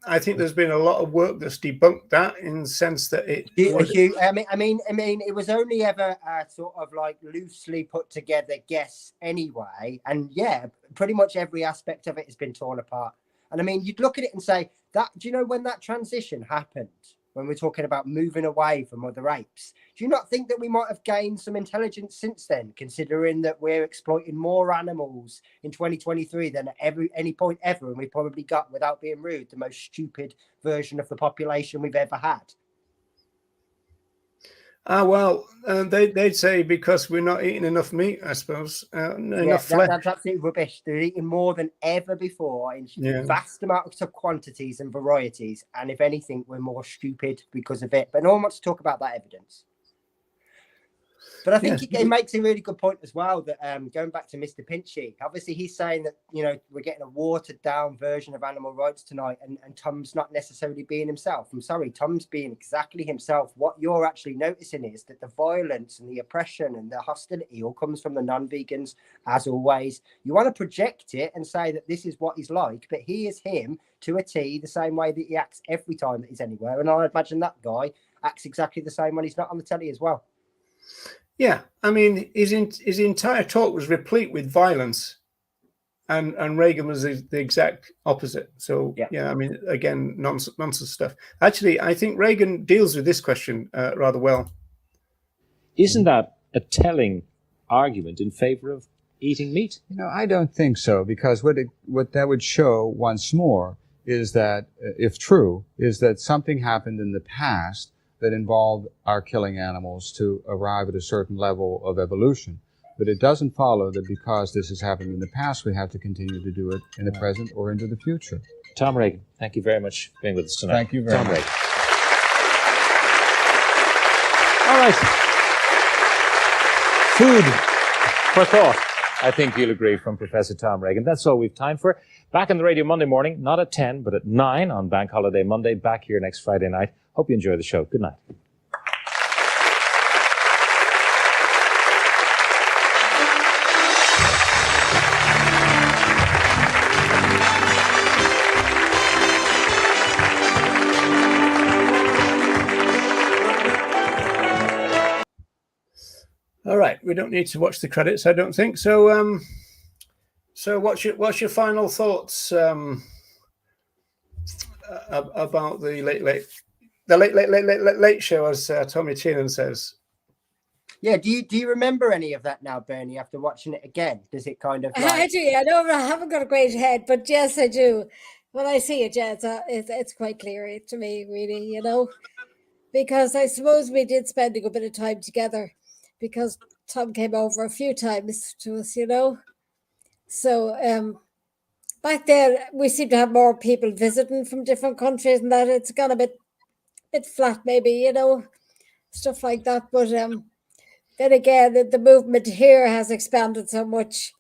S1: I think there's been a lot of work that's debunked that in the sense that it.
S2: I mean, it was only ever sort of like loosely put together guess anyway, and yeah, pretty much every aspect of it has been torn apart. And I mean, you'd look at it and say that. Do you know when that transition happened? When we're talking about moving away from other apes, do you not think that we might have gained some intelligence since then, considering that we're exploiting more animals in 2023 than at any point ever, and we probably got, without being rude, the most stupid version of the population we've ever had?
S1: Well, they'd say because we're not eating enough meat, I suppose, enough flesh.
S2: That's absolutely rubbish. They're eating more than ever before in vast amounts of quantities and varieties. And if anything, we're more stupid because of it. But no one wants to talk about that evidence. But I think it makes a really good point as well that going back to Mr. Pinchy, obviously he's saying that, you know, we're getting a watered down version of animal rights tonight, and Tom's not necessarily being himself. I'm sorry, Tom's being exactly himself. What you're actually noticing is that the violence and the oppression and the hostility all comes from the non-vegans, as always. You want to project it and say that this is what he's like, but he is him to a T, the same way that he acts every time that he's anywhere. And I imagine that guy acts exactly the same when he's not on the telly as well.
S1: Yeah, I mean, his entire talk was replete with violence, and Regan was the exact opposite. So yeah, I mean, again, nonsense stuff. Actually, I think Regan deals with this question rather well.
S3: Isn't that a telling argument in favor of eating meat?
S7: You know, I don't think so, because what that would show once more is that, if true, is that something happened in the past that involved our killing animals to arrive at a certain level of evolution. But it doesn't follow that because this has happened in the past, we have to continue to do it in the present or into the future.
S3: Tom Regan, thank you very much for being with us tonight.
S7: Thank you very much.
S3: Regan. All right. Food for thought. I think you'll agree, from Professor Tom Regan. That's all we've time for. Back on the radio Monday morning, not at 10, but at 9 on Bank Holiday Monday. Back here next Friday night. Hope you enjoy the show. Good night.
S1: All right, we don't need to watch the credits, I don't think. So, so what's your final thoughts about the late show, as Tommy Tiernan says?
S2: Yeah, do you remember any of that now, Bernie? After watching it again, does it kind of? Like...
S6: I do. I know I haven't got a great head, but yes, I do. When I see it, yeah, it's quite clear to me, really. You know, because I suppose we did spend a good bit of time together, because Tom came over a few times to us, you know. So back then we seem to have more people visiting from different countries, and that it's gone a bit flat, maybe, you know, stuff like that. But then again, the movement here has expanded so much.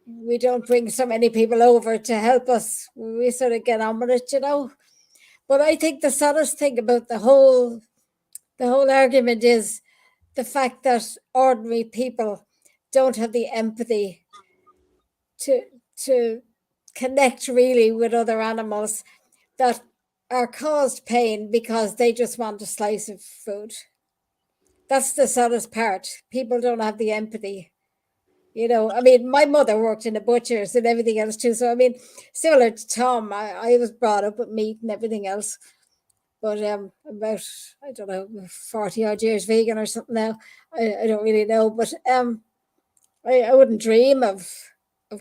S6: We don't bring so many people over to help us. We sort of get on with it, you know. But I think the saddest thing about the whole argument is the fact that ordinary people don't have the empathy to connect really with other animals that are caused pain because they just want a slice of food. That's the saddest part. People don't have the empathy. You know, I mean, my mother worked in a butcher's and everything else too. So, I mean, similar to Tom, I was brought up with meat and everything else. But about, I don't know, 40 odd years vegan or something now. I don't really know. But I wouldn't dream of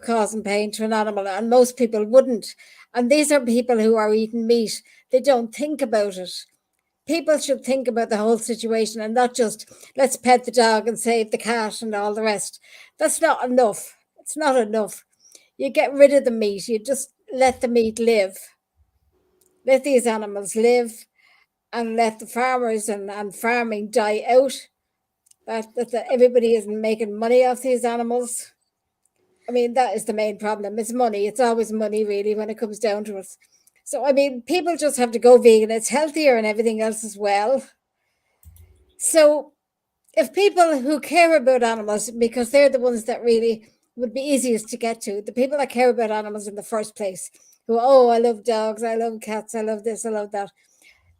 S6: causing pain to an animal, and most people wouldn't. And these are people who are eating meat. They don't think about it. People should think about the whole situation and not just let's pet the dog and save the cat and all the rest. That's not enough. It's not enough. You get rid of the meat. You just let the meat live. Let these animals live and let the farmers and farming die out. That everybody isn't making money off these animals. I mean, that is the main problem. It's money. It's always money, really, when it comes down to it. So, I mean, people just have to go vegan. It's healthier and everything else as well. So, if people who care about animals, because they're the ones that really would be easiest to get to, the people that care about animals in the first place, who, oh, I love dogs, I love cats, I love this, I love that,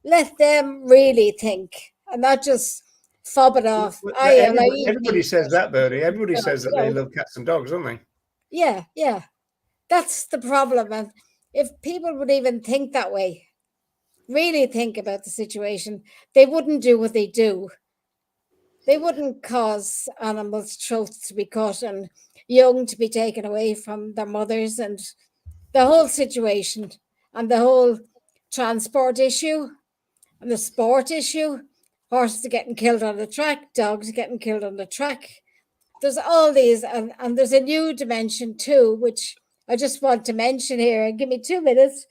S6: let them really think and not just fob it off.
S1: Everybody says that, Bertie. Everybody says that they love cats and dogs, don't they?
S6: Yeah, yeah. That's the problem. And if people would even think that way, really think about the situation, they wouldn't do what they do. They wouldn't cause animals' throats to be cut and young to be taken away from their mothers, and the whole situation and the whole transport issue and the sport issue. Horses are getting killed on the track, dogs are getting killed on the track. There's all these, and there's a new dimension too, which I just want to mention here. Give me 2 minutes.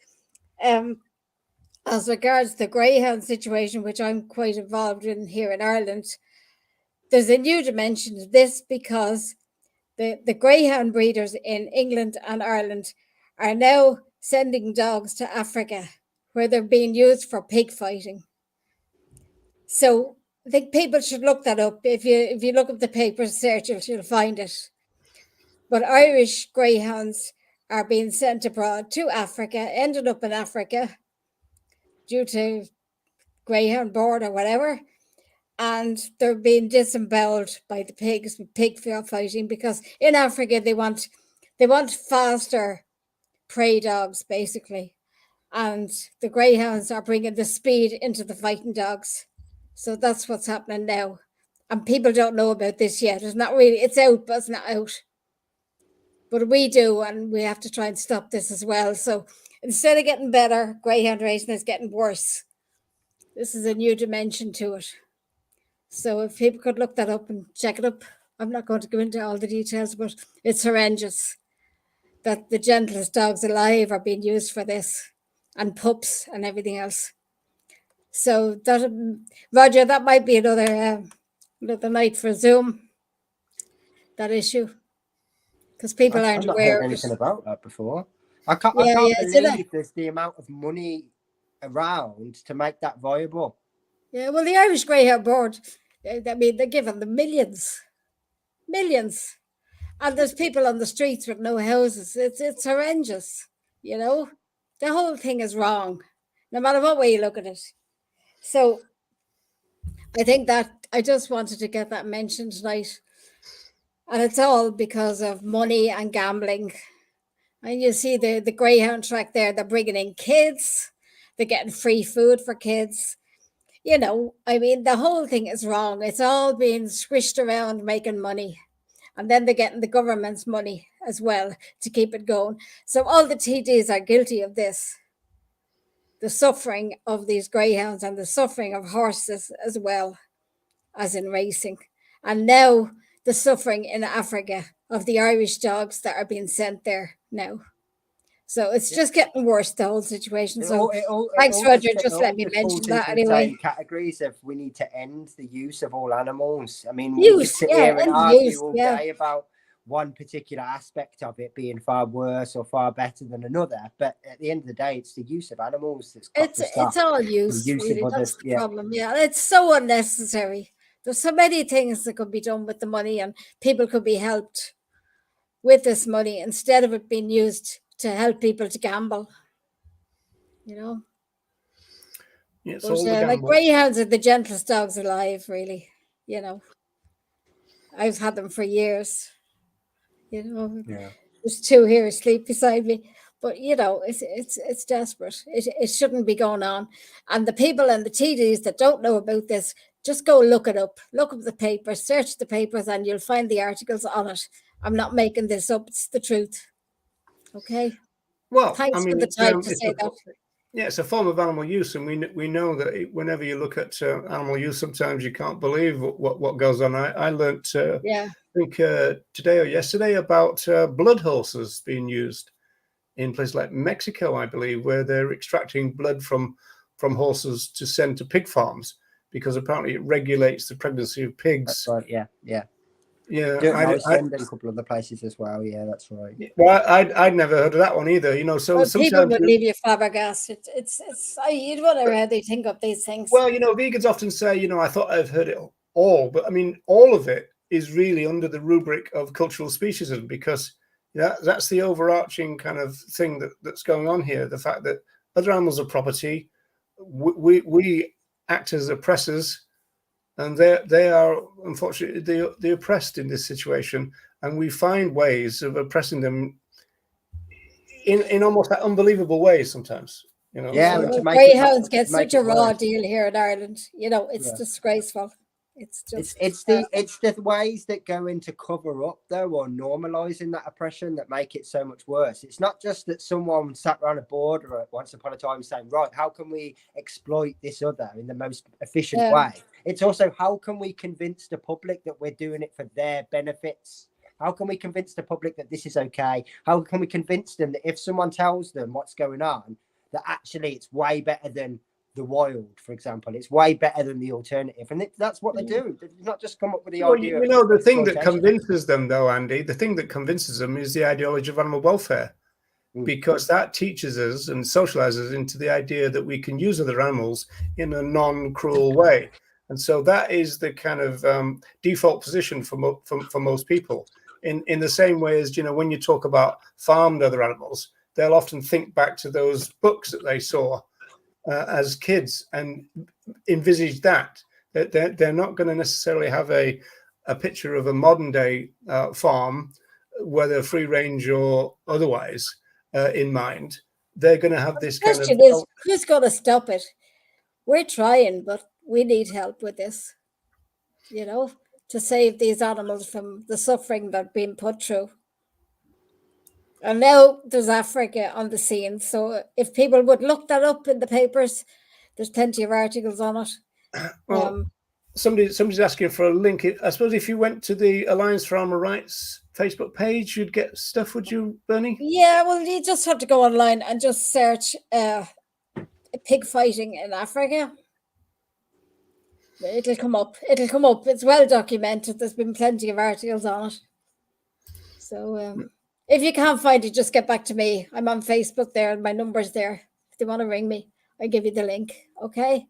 S6: As regards the greyhound situation, which I'm quite involved in here in Ireland, there's a new dimension to this because the greyhound breeders in England and Ireland are now sending dogs to Africa where they're being used for pig fighting. So I think people should look that up. If you look up the paper search, you'll find it. But Irish greyhounds are being sent abroad to Africa, ended up in Africa due to greyhound board or whatever, and they're being disemboweled by the pigs with pig fighting, because in Africa they want faster prey dogs basically, and the greyhounds are bringing the speed into the fighting dogs. So that's what's happening now, and people don't know about this yet. It's not really, it's out, but it's not out. But we do, and we have to try and stop this as well. So instead of getting better, greyhound racing is getting worse. This is a new dimension to it. So if people could look that up and check it up, I'm not going to go into all the details, but it's horrendous that the gentlest dogs alive are being used for this, and pups and everything else. So that, Roger, that might be another night for Zoom, that issue, because people aren't aware of
S2: anything
S6: it.
S2: about that before. I can't believe there's the amount of money around to make that viable.
S6: Yeah, well, the Irish Greyhound Board, I mean, they're giving them millions. And there's people on the streets with no houses. It's horrendous, you know. The whole thing is wrong, no matter what way you look at it. So I think that I just wanted to get that mentioned tonight. And it's all because of money and gambling. And you see the greyhound track there, they're bringing in kids. They're getting free food for kids. You know, I mean, the whole thing is wrong. It's all being squished around making money. And then they're getting the government's money as well to keep it going. So all the TDs are guilty of this. The suffering of these greyhounds and the suffering of horses as well as in racing. And now the suffering in Africa of the Irish dogs that are being sent there now. So it's just getting worse, the whole situation. So thanks, Roger. Just let me mention that anyway.
S2: Categories of we need to end the use of all animals. I mean,
S6: we
S2: could sit here and argue all day about one particular aspect of it being far worse or far better than another. But at the end of the day, it's the use of animals that's got to stop.
S6: It's all use. Really. That's the problem. Yeah, it's so unnecessary. There's so many things that could be done with the money, and people could be helped with this money instead of it being used to help people to gamble, you know.
S1: Yeah,
S6: but, like greyhounds are the gentlest dogs alive, really. You know, I've had them for years. You know, there's two here asleep beside me. But you know, it's desperate. It shouldn't be going on. And the people and the TDs that don't know about this, just go look it up. Look up the papers, search the papers, and you'll find the articles on it. I'm not making this up. It's the truth. Okay.
S1: Well,
S6: Thanks
S1: I mean,
S6: for the time to say that.
S1: Yeah, it's a form of animal use, and we know that whenever you look at animal use, sometimes you can't believe what goes on. I learnt, I think today or yesterday, about blood horses being used in places like Mexico, I believe, where they're extracting blood from horses to send to pig farms because apparently it regulates the pregnancy of pigs.
S2: That's right. Yeah.
S1: Yeah,
S2: Iceland and a couple of other places as well. Yeah, that's right.
S1: Well, I'd never heard of that one either. You know, so
S6: well,
S1: sometimes
S6: people would leave you flabbergasted. You'd wonder how they think of these things.
S1: Well, you know, vegans often say, you know, I thought I've heard it all, but I mean, all of it is really under the rubric of cultural speciesism, because that's the overarching kind of thing that's going on here. The fact that other animals are property, we act as oppressors. And they are, unfortunately, the oppressed in this situation, and we find ways of oppressing them in almost that unbelievable ways sometimes. You know,
S2: yeah.
S6: Greyhounds get such a raw deal here in Ireland. You know, it's disgraceful. It's just
S2: it's the ways that go into cover up though, or normalizing that oppression, that make it so much worse. It's not just that someone sat around a board once upon a time saying, right, how can we exploit this other in the most efficient way? It's also, how can we convince the public that we're doing it for their benefits? How can we convince the public that this is okay? How can we convince them that if someone tells them what's going on, that actually it's way better than the wild, for example, it's way better than the alternative, and that's what they do. They not just come up with the idea.
S1: You know, the thing that convinces them, though, Andy, the thing that convinces them is the ideology of animal welfare, because that teaches us and socializes into the idea that we can use other animals in a non-cruel way, and so that is the kind of default position for most people. In the same way as, you know, when you talk about farmed other animals, they'll often think back to those books that they saw as kids and envisage that they're not going to necessarily have a picture of a modern day farm, whether free range or otherwise, in mind. They're going to have this kind of...
S6: The question is, who's going to stop it? We're trying, but we need help with this, you know, to save these animals from the suffering they're being put through. And now there's Africa on the scene. So if people would look that up in the papers, there's plenty of articles on it.
S1: Well, somebody's asking for a link. I suppose if you went to the Alliance for Animal Rights Facebook page, you'd get stuff, would you, Bernie?
S6: Yeah, well, you just have to go online and just search pig fighting in Africa. It'll come up. It's well documented. There's been plenty of articles on it. So... if you can't find it, just get back to me. I'm on Facebook there, and my number's there. If they want to ring me, I'll give you the link. Okay?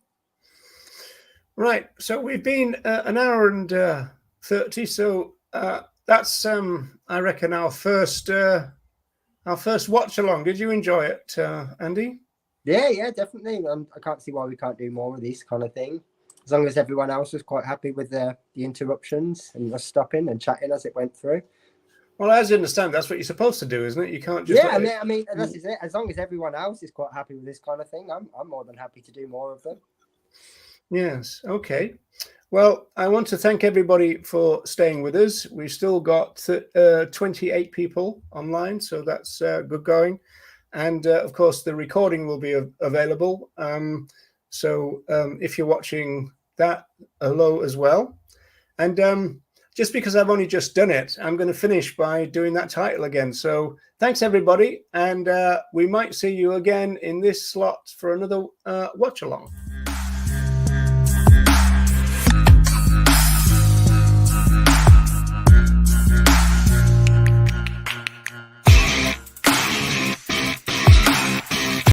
S1: Right. So we've been an hour and 30. So that's, I reckon, our first watch along. Did you enjoy it, Andy?
S2: Yeah, definitely. I can't see why we can't do more of this kind of thing. As long as everyone else was quite happy with the interruptions and us stopping and chatting as it went through.
S1: Well, as I understand, that's what you're supposed to do, isn't it? You can't just...
S2: Yeah, I mean, that's it. As long as everyone else is quite happy with this kind of thing, I'm more than happy to do more of them.
S1: Yes, okay. Well, I want to thank everybody for staying with us. We've still got 28 people online, so that's good going. And, of course, the recording will be available. So if you're watching that, hello as well. And... just because I've only just done it, I'm going to finish by doing that title again. So thanks, everybody. And we might see you again in this slot for another watch along.